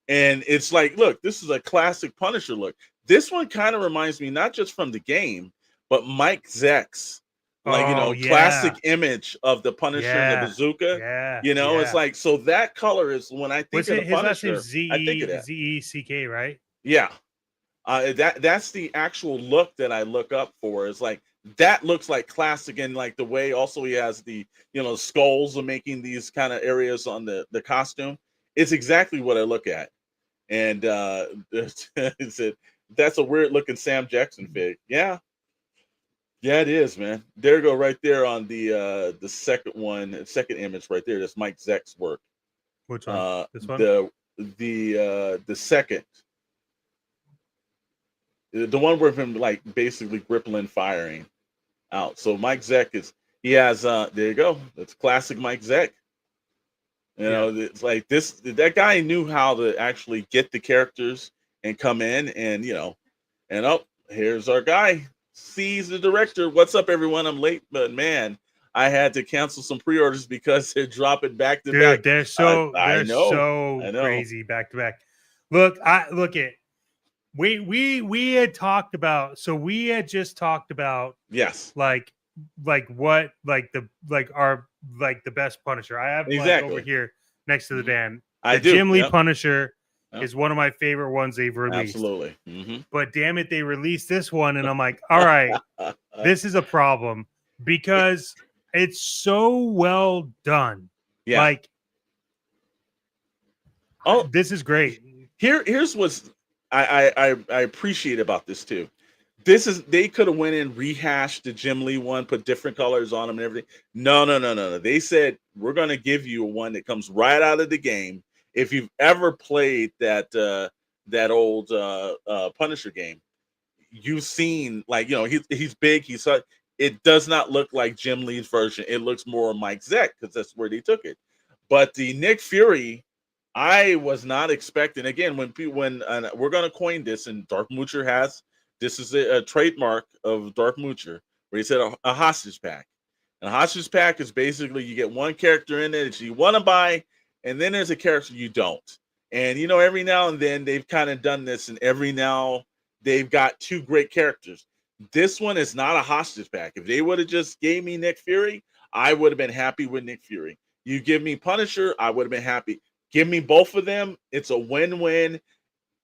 And it's like, look, this is a classic Punisher look. This one kind of reminds me not just from the game, but Mike Zeck's, like, Oh yeah, classic image of the Punisher and the yeah, bazooka. yeah, It's yeah. like, so that color is when I think Was of it the his last name Punisher, I think of that. Zeck, right? Yeah. That's the actual look that I look up for. Is like that looks like classic, and like the way also he has the skulls of making these kind of areas on the costume. It's exactly what I look at, and that's a weird looking Sam Jackson fig. Yeah, it is, man. There you go, right there on the second image right there. That's Mike Zeck's work. Which one? This one? The second. The one with him like basically Gripplin firing out. So Mike Zeck he has there you go. That's classic Mike Zeck. It's like that guy knew how to actually get the characters and come in and here's our guy. Sees the director. What's up, everyone? I'm late, but man, I had to cancel some pre-orders because they're dropping back to back. Dude, they're so I know. crazy back to back. Look at we had talked about, so we had just talked about yes, like what the best Punisher. I have exactly over here next to the band. I The do. Jim Lee Yep. Punisher Yep. is one of my favorite ones they've released. Absolutely. But damn it, they released this one, and I'm like, all right, this is a problem because it's so well done. Yeah. Like, this is great. Here's what's I appreciate about this too. They could have went in, rehashed the Jim Lee one, put different colors on them and everything. No. They said we're gonna give you one that comes right out of the game. If you've ever played that old Punisher game, you've seen he's big. It does not look like Jim Lee's version. It looks more Mike Zeck because that's where they took it. But the Nick Fury, I was not expecting. Again, when we're gonna coin this, and Dark Moocher has. This is a trademark of Dark Moocher, where he said a hostage pack. And a hostage pack is basically you get one character in it that you want to buy, and then there's a character you don't. And every now and then they've kind of done this, and every now they've got two great characters. This one is not a hostage pack. If they would have just gave me Nick Fury, I would have been happy with Nick Fury. You give me Punisher, I would have been happy. Give me both of them. It's a win-win.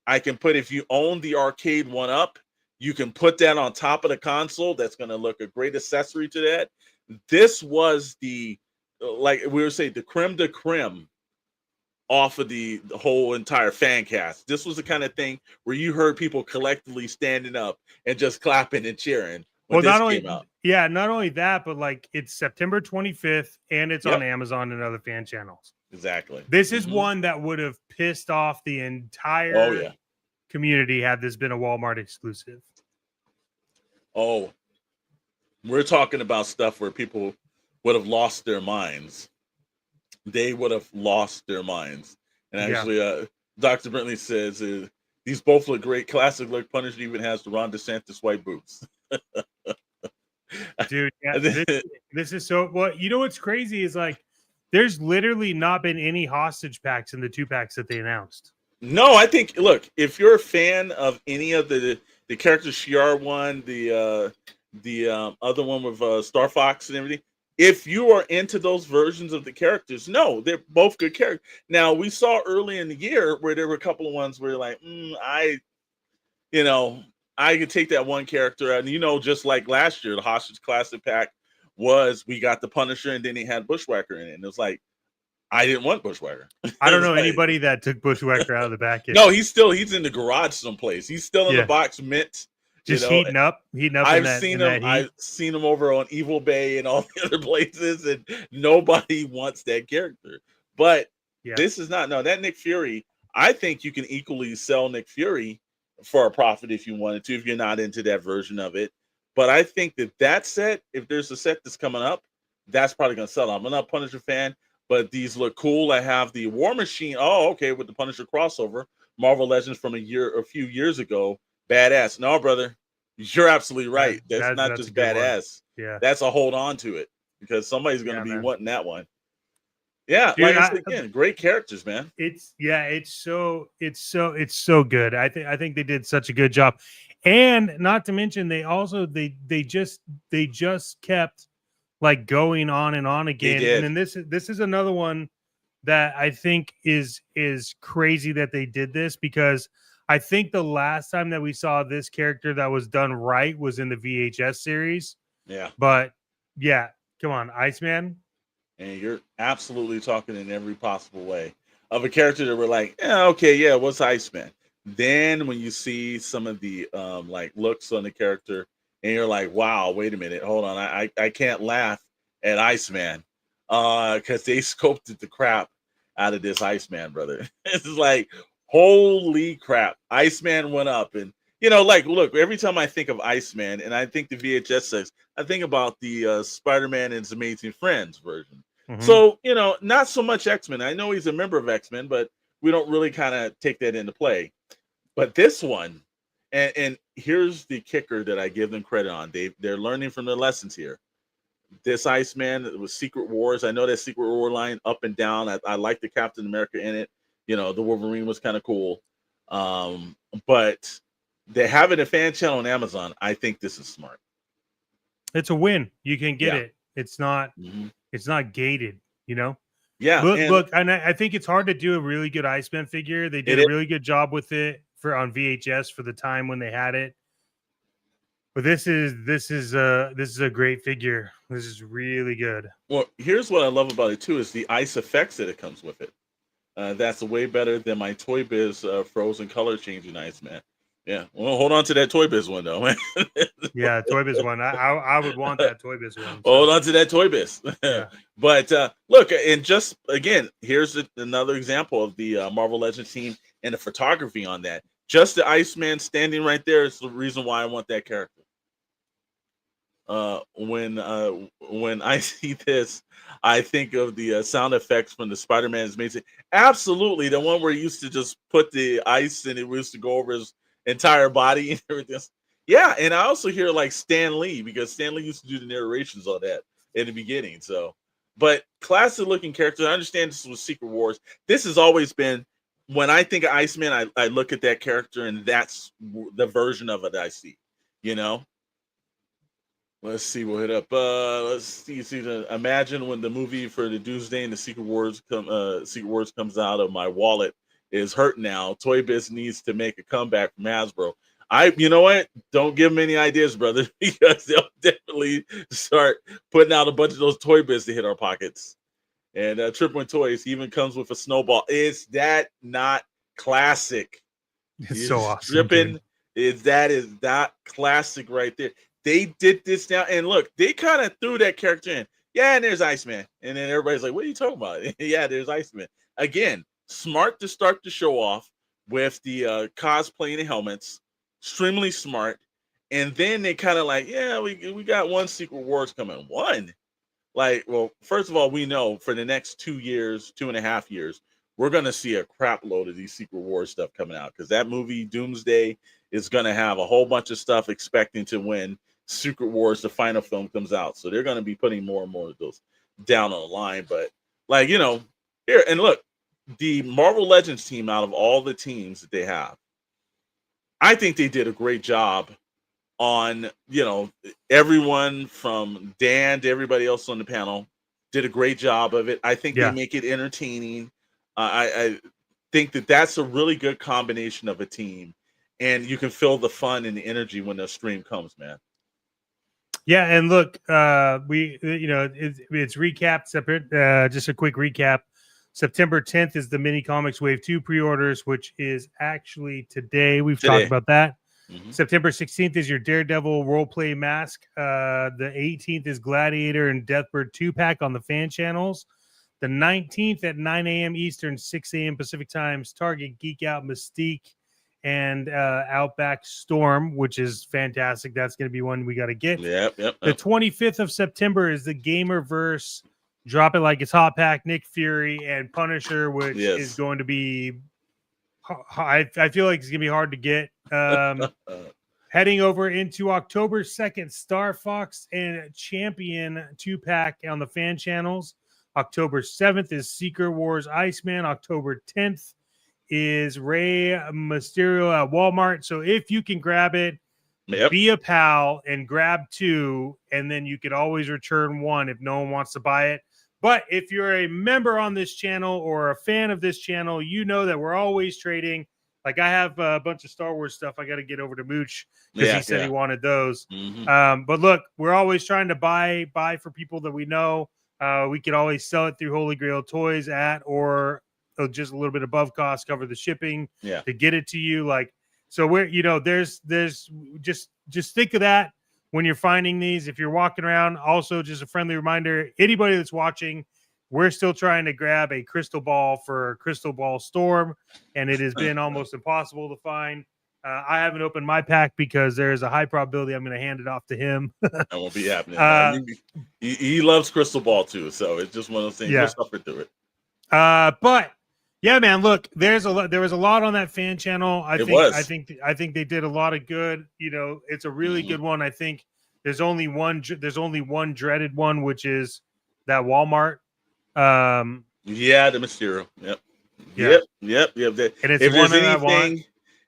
I can put, if you own the arcade one up, you can put that on top of the console. That's going to look a great accessory to that. This was like we were saying, the creme de creme off of the whole entire fan cast. This was the kind of thing where you heard people collectively standing up and just clapping and cheering when this came out. Yeah, not only that, but like it's September 25th and it's on Amazon and other fan channels. Exactly. This is one that would have pissed off the entire community had this been a Walmart exclusive. Oh, we're talking about stuff where people would have lost their minds. They would have lost their minds. And actually, Dr. Bentley says these both look great. Classic look. Punisher even has the Ron DeSantis white boots. Dude, this is so. Well, what's crazy is like there's literally not been any hostage packs in the 2-packs that they announced. No, I think, look, if you're a fan of any of the characters, Shi'ar one, the other one with Star Fox and everything, if you are into those versions of the characters, no, they're both good characters. Now, we saw early in the year where there were a couple of ones where like, I could take that one character out. And, just like last year, the Hostage Classic Pack we got the Punisher and then he had Bushwhacker in it. And it was like, I didn't want Bushwhacker. I don't know anybody that took Bushwhacker out of the package. No, he's in the garage someplace. He's still in the box mint. Just heating up. I've seen him over on Evil Bay and all the other places, and nobody wants that character. But this is not. No, that Nick Fury, I think you can equally sell Nick Fury for a profit if you wanted to, if you're not into that version of it. But I think that set, if there's a set that's coming up, that's probably going to sell. I'm not a Punisher fan, but these look cool. I have the War Machine. Oh, okay, with the Punisher crossover, Marvel Legends from a few years ago. Badass. No, brother, you're absolutely right. That's not just badass. Yeah, that's a hold on to it because somebody's going to be wanting that one. Yeah, Dude, like I said again, great characters, man. it's so good. I think they did such a good job. And not to mention they just kept like going on and on They again. And did. then this is another one that I think is crazy that they did this, because I think the last time that we saw this character that was done right was in the VHS series. Yeah. But yeah, come on, Iceman. And you're absolutely talking in every possible way of a character that we're like, yeah, okay, yeah, what's Iceman? Then when you see some of the like looks on the character, and you're like, wow, wait a minute, hold on, I can't laugh at Iceman, because they sculpted the crap out of this Iceman, brother. It's like, holy crap, Iceman went up, and like, look, every time I think of Iceman, and I think the VHS says, I think about the Spider-Man and His Amazing Friends version. Mhm. So, not so much X-Men. I know he's a member of X-Men, but we don't really kind of take that into play. But this one, and here's the kicker that I give them credit on. They're learning from their lessons here. This Iceman was Secret Wars. I know that Secret War line up and down. I like the Captain America in it. The Wolverine was kind of cool. But they have it a fan channel on Amazon. I think this is smart. It's a win. You can get Yeah. it. It's not Mhm. it's not gated, Yeah. Look, and I think it's hard to do a really good Iceman figure. They did It a is. really good job with it on VHS for the time when they had it. But this is a great figure. This is really good. Well, here's what I love about it too is the ice effects that it comes with it. That's way better than my Toy Biz frozen color changing ice, man. Yeah, well, hold on to that Toy Biz one though, man. Yeah, Toy Biz one. I would want that Toy Biz one. Hold on to that Toy Biz. Yeah. But look, and just again, here's another example of the Marvel Legends team and the photography on that. Just the Iceman standing right there is the reason why I want that character. When I see this, I think of the sound effects from the Spider-Man's amazing. Absolutely, the one where he used to just put the ice and it used to go over his entire body and everything. Yeah, and I also hear like Stan Lee, because Stan Lee used to do the narrations on that in the beginning. So, but classic looking character. I understand this was Secret Wars. This has always been, when I think of Iceman, I look at that character and that's the version of it I see. Let's see. We'll hit up. Let's see. Imagine when the movie for the Doomsday and the Secret Wars comes out. Of my wallet is hurt now. Toy Biz needs to make a comeback from Hasbro. You know what? Don't give them any ideas, brother, because they'll definitely start putting out a bunch of those Toy Biz to hit our pockets. And Triple Toys even comes with a snowball. Is that not classic? It's so awesome. Dripping. Is that classic right there? They did this now, and look, they kind of threw that character in. Yeah, and there's Iceman. And then everybody's like, what are you talking about? Yeah, there's Iceman. Again, smart to start the show off with the cosplaying and helmets. Extremely smart. And then they kind of like, yeah, we got one Secret Wars coming. One? Like, well, first of all, we know for the next 2 years, 2.5 years, we're going to see a crap load of these Secret Wars stuff coming out, because that movie, Doomsday, is going to have a whole bunch of stuff expecting to win Secret Wars, the final film, comes out. So they're going to be putting more and more of those down on the line. But like, here, and look, the Marvel Legends team, out of all the teams that they have, I think they did a great job on, everyone from Dan to everybody else on the panel did a great job of it. I think they make it entertaining. I think that's a really good combination of a team, and you can feel the fun and the energy when the stream comes, man. Yeah, and look, it's recapped separate. Just a quick recap. September 10th is the Mini Comics Wave 2 pre-orders, which is actually today. We've talked about that. Mm-hmm. September 16th is your Daredevil roleplay mask. The 18th is Gladiator and Deathbird 2-pack on the fan channels. The 19th at 9 a.m. Eastern, 6 a.m. Pacific times, Target Geek Out Mystique and Outback Storm, which is fantastic. That's going to be one we got to get. Yep. The 25th of September is the Gamerverse Drop It Like It's Hot pack, Nick Fury and Punisher, which is going to be, I feel like it's going to be hard to get. Heading over into October 2nd, Star Fox and Champion 2-pack on the fan channels. October 7th is Secret Wars Iceman. October 10th is Rey Mysterio at Walmart. So if you can grab it, be a pal and grab 2, and then you could always return 1 if no one wants to buy it. But if you're a member on this channel or a fan of this channel, you know that we're always trading. Like I have a bunch of Star Wars stuff I got to get over to Mooch because he said he wanted those. But look, we're always trying to buy for people that we know. We could always sell it through Holy Grail Toys or just a little bit above cost, cover the shipping to get it to you. Like, so we're, there's just think of that when you're finding these. If you're walking around, also just a friendly reminder, anybody that's watching, we're still trying to grab a crystal ball for Crystal Ball Storm, and it has been almost impossible to find. I haven't opened my pack because there's a high probability I'm going to hand it off to him. That won't be happening. He loves Crystal Ball too, so it's just one of those things. We'll suffer through it. But yeah, man, look, there was a lot on that fan channel. I think they did a lot of good. It's a really good one. I think there's only one dreaded one, which is that Walmart. The Mysterio. Yep. And it's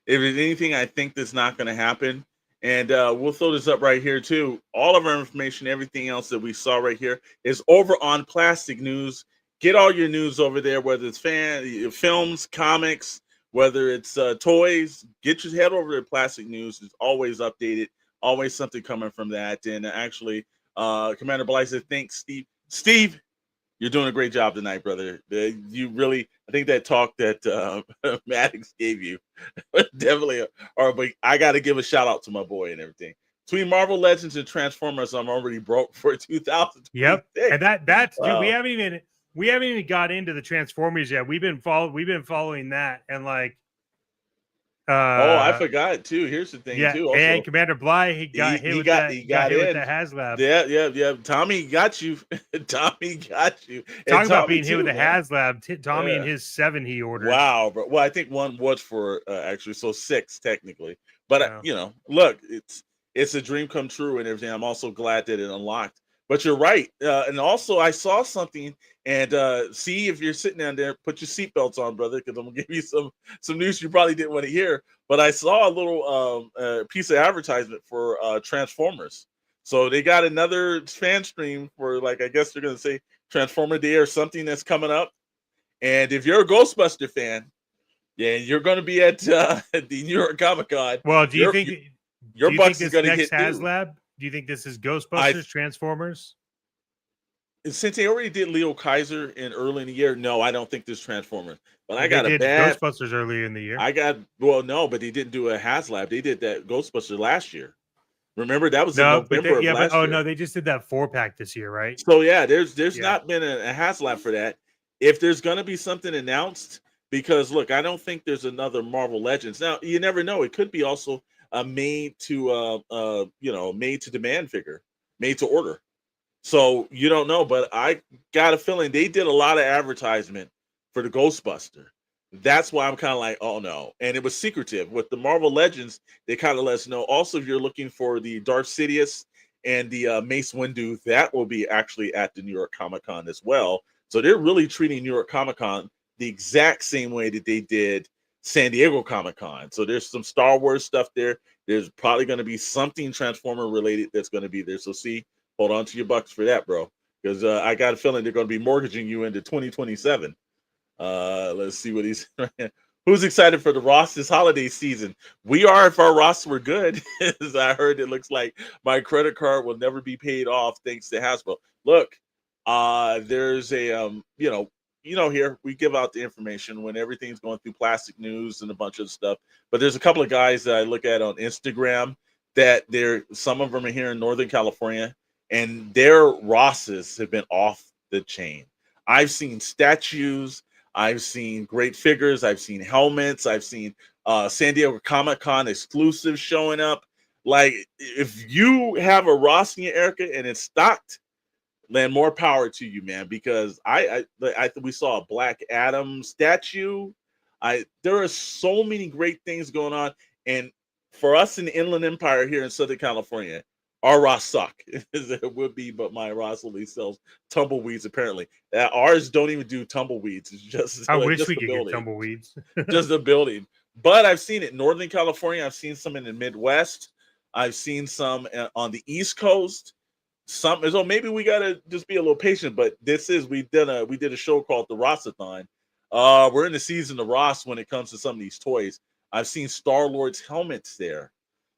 if there's anything I think that's not going to happen, and we'll throw this up right here too. All of our information, everything else that we saw right here is over on Plastic News. Get all your news over there, whether it's films, comics, whether it's toys. Head over to Plastic News. It's always updated, always something coming from that. And actually, Commander Blythe said, thanks, Steve, you're doing a great job tonight, brother. You really, I think that talk that Maddox gave you definitely. But I got to give a shout out to my boy and everything. Between Marvel Legends and Transformers, I'm already broke for 2000. Yep, and that's dude, we haven't even got into the Transformers yet. We've been following that, and like I forgot too. Here's the thing too. Also, and Commander Bly, he got hit with the HasLab. Yeah. Tommy got you. Tommy got you. Talking about being hit with the HasLab. Tommy and his 7 he ordered. Wow, bro. Well, I think 1 was for actually, so 6 technically. But look, it's a dream come true and everything. I'm also glad that it unlocked. But you're right. And also, I saw something, and see if you're sitting down there, put your seatbelts on, brother, because I'm going to give you some news you probably didn't want to hear. But I saw a little piece of advertisement for Transformers. So they got another fan stream for, like, I guess they're going to say Transformer Day or something that's coming up. And if you're a Ghostbuster fan, you're going to be at the New York Comic Con. Well, do you think your bucks is going to hit HasLab? Do you think this is Ghostbusters, Transformers? Since they already did Leo Kaiser in early in the year, no, I don't think this Transformers. But I got a bad Ghostbusters earlier in the year. No, but they didn't do a HasLab. They did that Ghostbusters last year. Remember that was in November of last year. No, they just did that 4-pack this year, right? So there's not been a HasLab for that. If there's going to be something announced, because look, I don't think there's another Marvel Legends. Now you never know. It could be also a made to demand figure, made to order. So you don't know, but I got a feeling they did a lot of advertisement for the Ghostbuster. That's why I'm kind of like, oh no. And it was secretive. With the Marvel Legends, they kind of let us know. Also, if you're looking for the Darth Sidious and the Mace Windu, that will be actually at the New York Comic Con as well. So they're really treating New York Comic Con the exact same way that they did San Diego Comic Con. So there's some Star Wars stuff there. There's probably going to be something Transformer related that's going to be there. So hold on to your bucks for that, bro. Because I got a feeling they're going to be mortgaging you into 2027. Let's see what he's. Who's excited for the Ross this holiday season? We are if our Ross were good. As I heard, it looks like my credit card will never be paid off thanks to Hasbro. Look, there's a here we give out the information when everything's going through Plastic News and a bunch of stuff. But there's a couple of guys that I look at on Instagram that some of them are here in Northern California, and their Rosses have been off the chain. I've seen statues, I've seen great figures, I've seen helmets, I've seen San Diego Comic-Con exclusives showing up. Like, if you have a Ross in your Erica and it's stocked, then more power to you, man, because I we saw a Black Adam statue. There are so many great things going on. And for us in the Inland Empire here in Southern California, our Ross suck. It would be, but my Ross only sells tumbleweeds apparently. Ours don't even do tumbleweeds. It's just I like wish just we the could get building, tumbleweeds. just the building. But I've seen it in Northern California. I've seen some in the Midwest. I've seen some on the East Coast. Some so maybe we gotta just be a little patient. But we did a show called the Rossathon. We're in the season of Ross when it comes to some of these toys. I've seen Star-Lord's helmets there.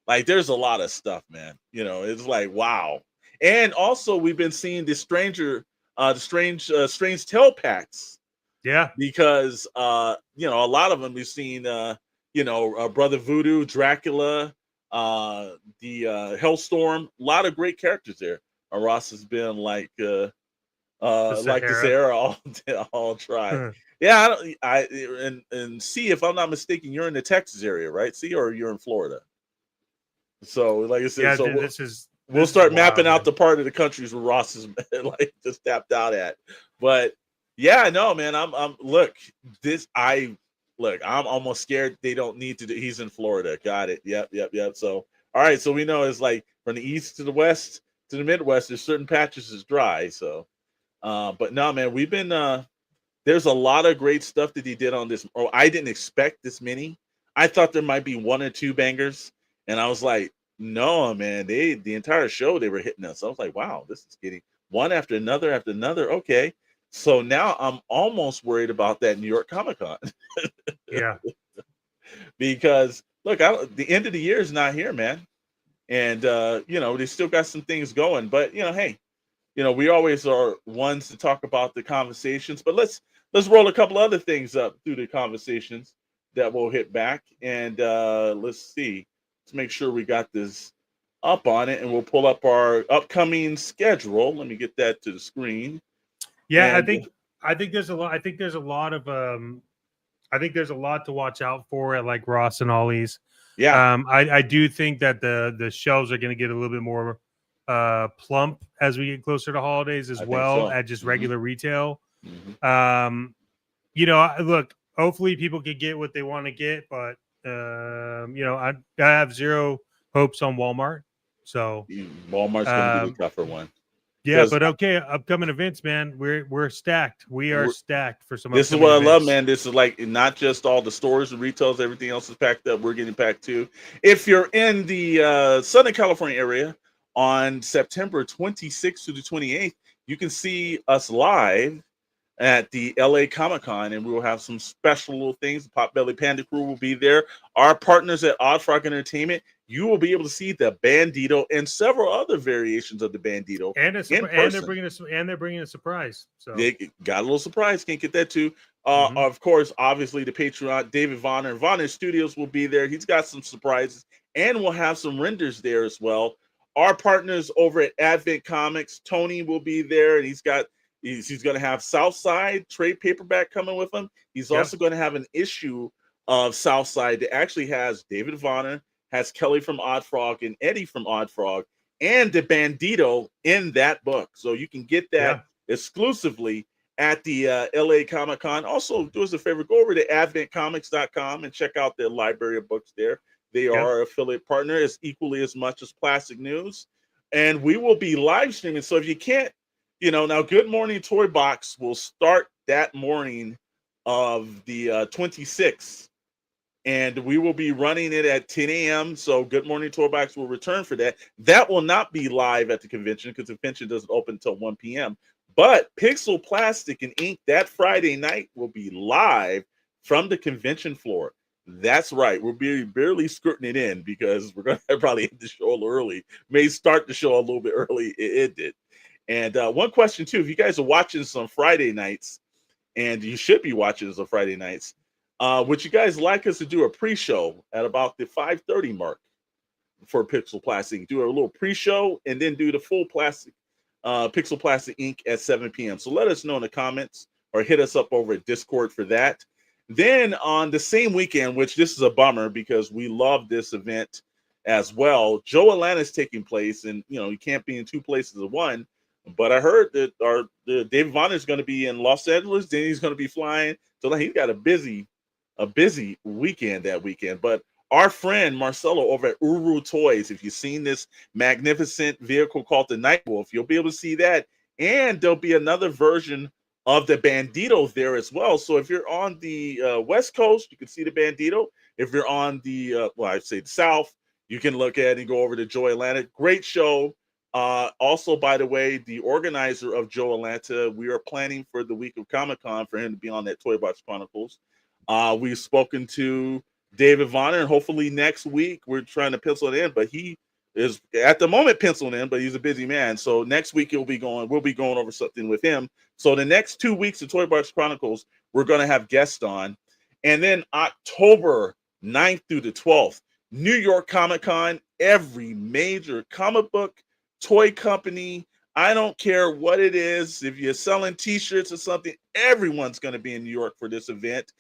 Like there's a lot of stuff, man. It's like wow. And also we've been seeing strange tail packs Yeah. because a lot of them we've seen Brother Voodoo, Dracula, the Hellstorm, a lot of great characters there. Ross has been like The the Sahara. Sahara all try. Yeah, and see if I'm not mistaken, you're in the Texas area, right? See, or you're in Florida. So, like I said, Yeah, so dude, we'll this is start wild, mapping out man. the part of the countries where Ross is like just tapped out at. But yeah, no, man, I'm I'm almost scared they don't need to do. He's in Florida. Got it. Yep. So, all right, so we know it's like from the east to the west to the Midwest. There's certain patches is dry. So, but no, man, we've been there's a lot of great stuff that he did on this. Oh, I didn't expect this many. I thought there might be one or two bangers, and I was like, no, man. The entire show they were hitting us. I was like, wow, this is getting one after another after another. Okay, so now I'm almost worried about that New York Comic Con Yeah. because look, the end of the year is not here, man, and they still got some things going. But hey, we always are ones to talk about the conversations, but let's roll a couple other things up through the conversations that we'll hit back. And let's see. Let's make sure we got this up on it, and we'll pull up our upcoming schedule. Let me get that to the screen. Yeah, And I think there's a lot. I think there's a lot of I think there's a lot to watch out for at like Ross and Ollie's. yeah, I do think that the shelves are going to get a little bit more plump as we get closer to holidays as I think well so. at just regular retail. Mhm. Look, hopefully people can get what they want to get, but I have zero hopes on Walmart. So Walmart's going to be the um, tougher one yeah, because but okay, upcoming events, man. We're stacked. We are stacked for some this is upcoming what I love, events. man. This is like not just all the stores and retails, everything else is packed up. We're getting packed too. If you're in the Southern California area on September 26th to the 28th, you can see us live at the LA Comic Con, and we will have some special little things. The Potbelly Panda Crew will be there. Our partners at Odd Frog Entertainment, you will be able to see the Bandito and several other variations of the Bandito And in and they're person. bringing a surprise. So They got a little surprise. Can't get that too. mhm. Of course, obviously the Patreon, David Vonner and Vonner Studios will be there. He's got some surprises, and we'll have some renders there as well. Our partners over at Advent Comics, Tony will be there, and he's going to have Southside trade paperback coming with him. He's Yep. also going to have an issue of Southside that actually has David Vonner, has Kelly from Odd Frog, and Eddie from Odd Frog, and the Bandito in that book. So you can get that Yeah. exclusively at the LA Comic Con. Also, do us a favor, go over to adventcomics.com and check out their library of books there. They Yep. are our affiliate partner as equally as much as Plastic News. And we will be live streaming. So if you can't, now Good Morning Toy Box will start that morning of the 26th. And we will be running it at 10 a.m. So Good Morning Toy Box will return for that. That will not be live at the convention because the convention doesn't open until 1 p.m. But Pixel Plastic and Ink that Friday night will be live from the convention floor. That's right. We'll be barely skirting it in because we're going to probably end the show a little early. May start the show a little bit early. It did. And one question, too. If you guys are watching some Friday nights, and you should be watching this on Friday nights, would you guys like us to do a pre-show at about the 5:30 mark for Pixel Plastic? Do a little pre-show and then do the full Pixel Plastic Inc. at 7 p.m. So let us know in the comments or hit us up over at Discord for that. Then on the same weekend, which this is a bummer because we love this event as well, Joe Atlanta is taking place, and you can't be in two places at one. But I heard that the David Vonner is going to be in Los Angeles. Then he's going to be flying. So he's got a busy weekend that weekend. But our friend Marcelo over at Uru Toys. If you've seen this magnificent vehicle called the Nightwolf, you'll be able to see that. And there'll be another version of the Bandito there as well. So if you're on the West Coast, you can see the Bandito. If you're on the, I'd say the South, you can look at it and go over to Joy Atlanta. Great show. Also, by the way, the organizer of Joe Atlanta, we are planning for the week of Comic-Con for him to be on that Toy Box Chronicles. We've spoken to David Vonner, and hopefully next week we're trying to pencil it in, but he is at the moment penciled in, but he's a busy man. So next week we'll be going over something with him. So the next 2 weeks of Toy Box Chronicles, we're going to have guests on. And then October 9th through the 12th, New York Comic-Con, every major comic book, toy company, I don't care what it is, if you're selling t-shirts or something, everyone's going to be in New York for this event.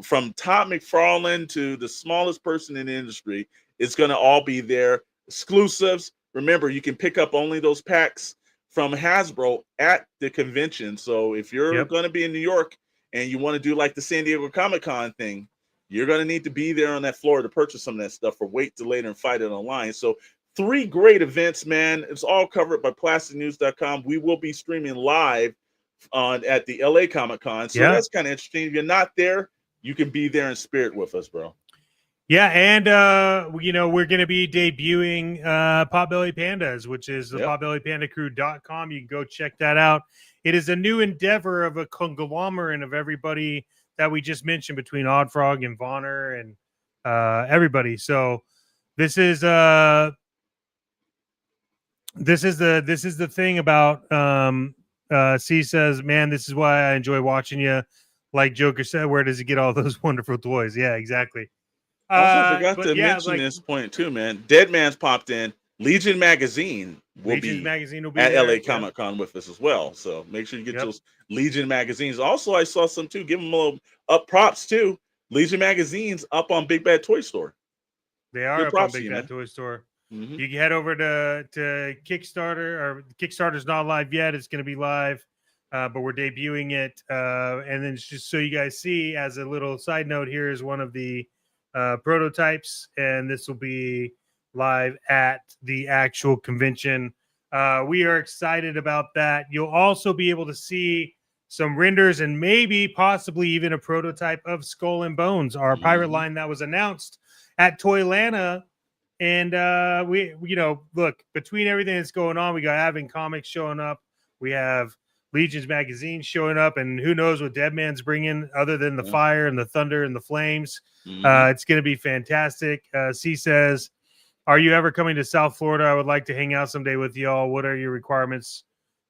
From Todd McFarlane to the smallest person in the industry, it's going to all be there. Exclusives. Remember, you can pick up only those packs from Hasbro at the convention. So if you're going to be in New York and you want to do like the San Diego Comic-Con thing, you're going to need to be there on that floor to purchase some of that stuff, or wait till later and fight it online. So 3 great events, man. It's all covered by plasticnews.com. We will be streaming live at the LA Comic-Con. So that's kind of interesting. If you're not there, you can be there in spirit with us, bro. Yeah, and we're going to be debuting Potbelly Pandas, which is the potbellypandacrew.com. You can go check that out. It is a new endeavor of a conglomerate of everybody that we just mentioned, between Odd Frog and Vonner and everybody. So this is the thing about C says, man, this is why I enjoy watching you. Like Joker said, where does he get all those wonderful toys? Yeah, exactly. I forgot to mention this point too, man. Dead Man's popped in. Legion Magazine will be at there, LA Comic-Con with us as well. So make sure you get those Legion magazines. Also, I saw some too. Give them a little up props too. Legion magazines up on Big Bad Toy Store. They are up on Big Bad Toy Store. Mm-hmm. You can head over to Kickstarter, or Kickstarter's not live yet. It's going to be live, but we're debuting it. And then just so you guys see, as a little side note, here is one of the prototypes, and this will be live at the actual convention. We are excited about that. You'll also be able to see some renders and maybe possibly even a prototype of Skull and Bones, our pirate line that was announced at Toylanta. And we look, between everything that's going on, we got Avon Comics showing up, we have Legion's magazine showing up, and who knows what Deadman's bringing other than the fire and the thunder and the flames. It's going to be fantastic. C says, are you ever coming to South Florida? I would like to hang out someday with y'all. What are your requirements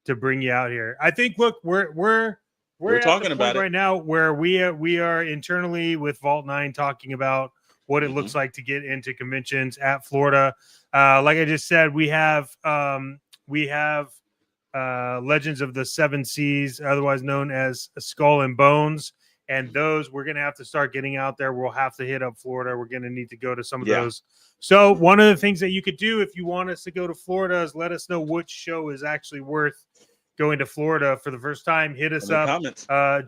to bring you out here? I think, look, we're talking about it right now, where we are internally with Vault 9 talking about what it looks like to get into conventions at Florida. Like I just said, we have Legends of the Seven Seas, otherwise known as Skull and Bones. And those, we're going to have to start getting out there. We'll have to hit up Florida. We're going to need to go to some of those. So one of the things that you could do if you want us to go to Florida is let us know which show is actually worth going to Florida for the first time. Hit us up,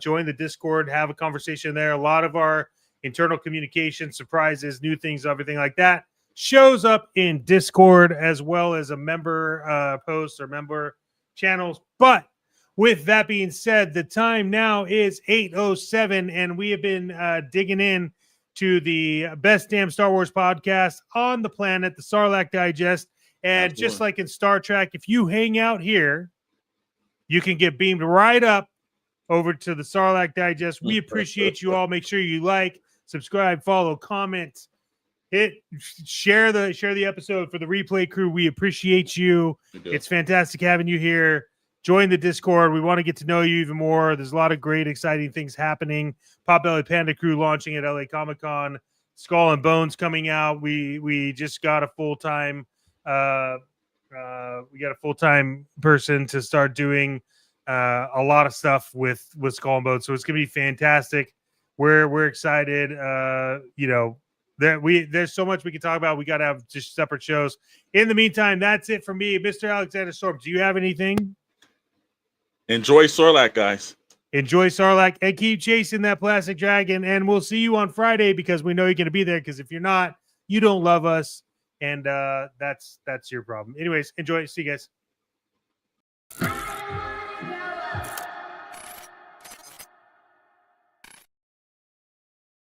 join the Discord, have a conversation there. A lot of our internal communication, surprises, new things, everything like that shows up in Discord, as well as a member post or member channels. But with that being said, the time now is 8:07, and we have been digging in to the best damn Star Wars podcast on the planet, the Sarlacc Digest. And just like in Star Trek, if you hang out here, you can get beamed right up over to the Sarlacc Digest. We appreciate you all. Make sure you like, subscribe, follow, comment, share the episode for the replay crew. We appreciate you. It's fantastic having you here. Join the Discord. We want to get to know you even more. There's a lot of great, exciting things happening. Potbelly Panda Crew launching at LA Comic-Con. Skull and Bones coming out. We just got a full-time person to start doing a lot of stuff with Skull and Bones. So it's gonna be fantastic. We're excited. There's so much we can talk about. We got to have just separate shows. In the meantime, that's it for me, Mr. Alexander Storm. Do you have anything? Enjoy Sarlacc, guys. Enjoy Sarlacc and keep chasing that plastic dragon. And we'll see you on Friday because we know you're going to be there. Because if you're not, you don't love us. And that's your problem. Anyways, enjoy. See you guys.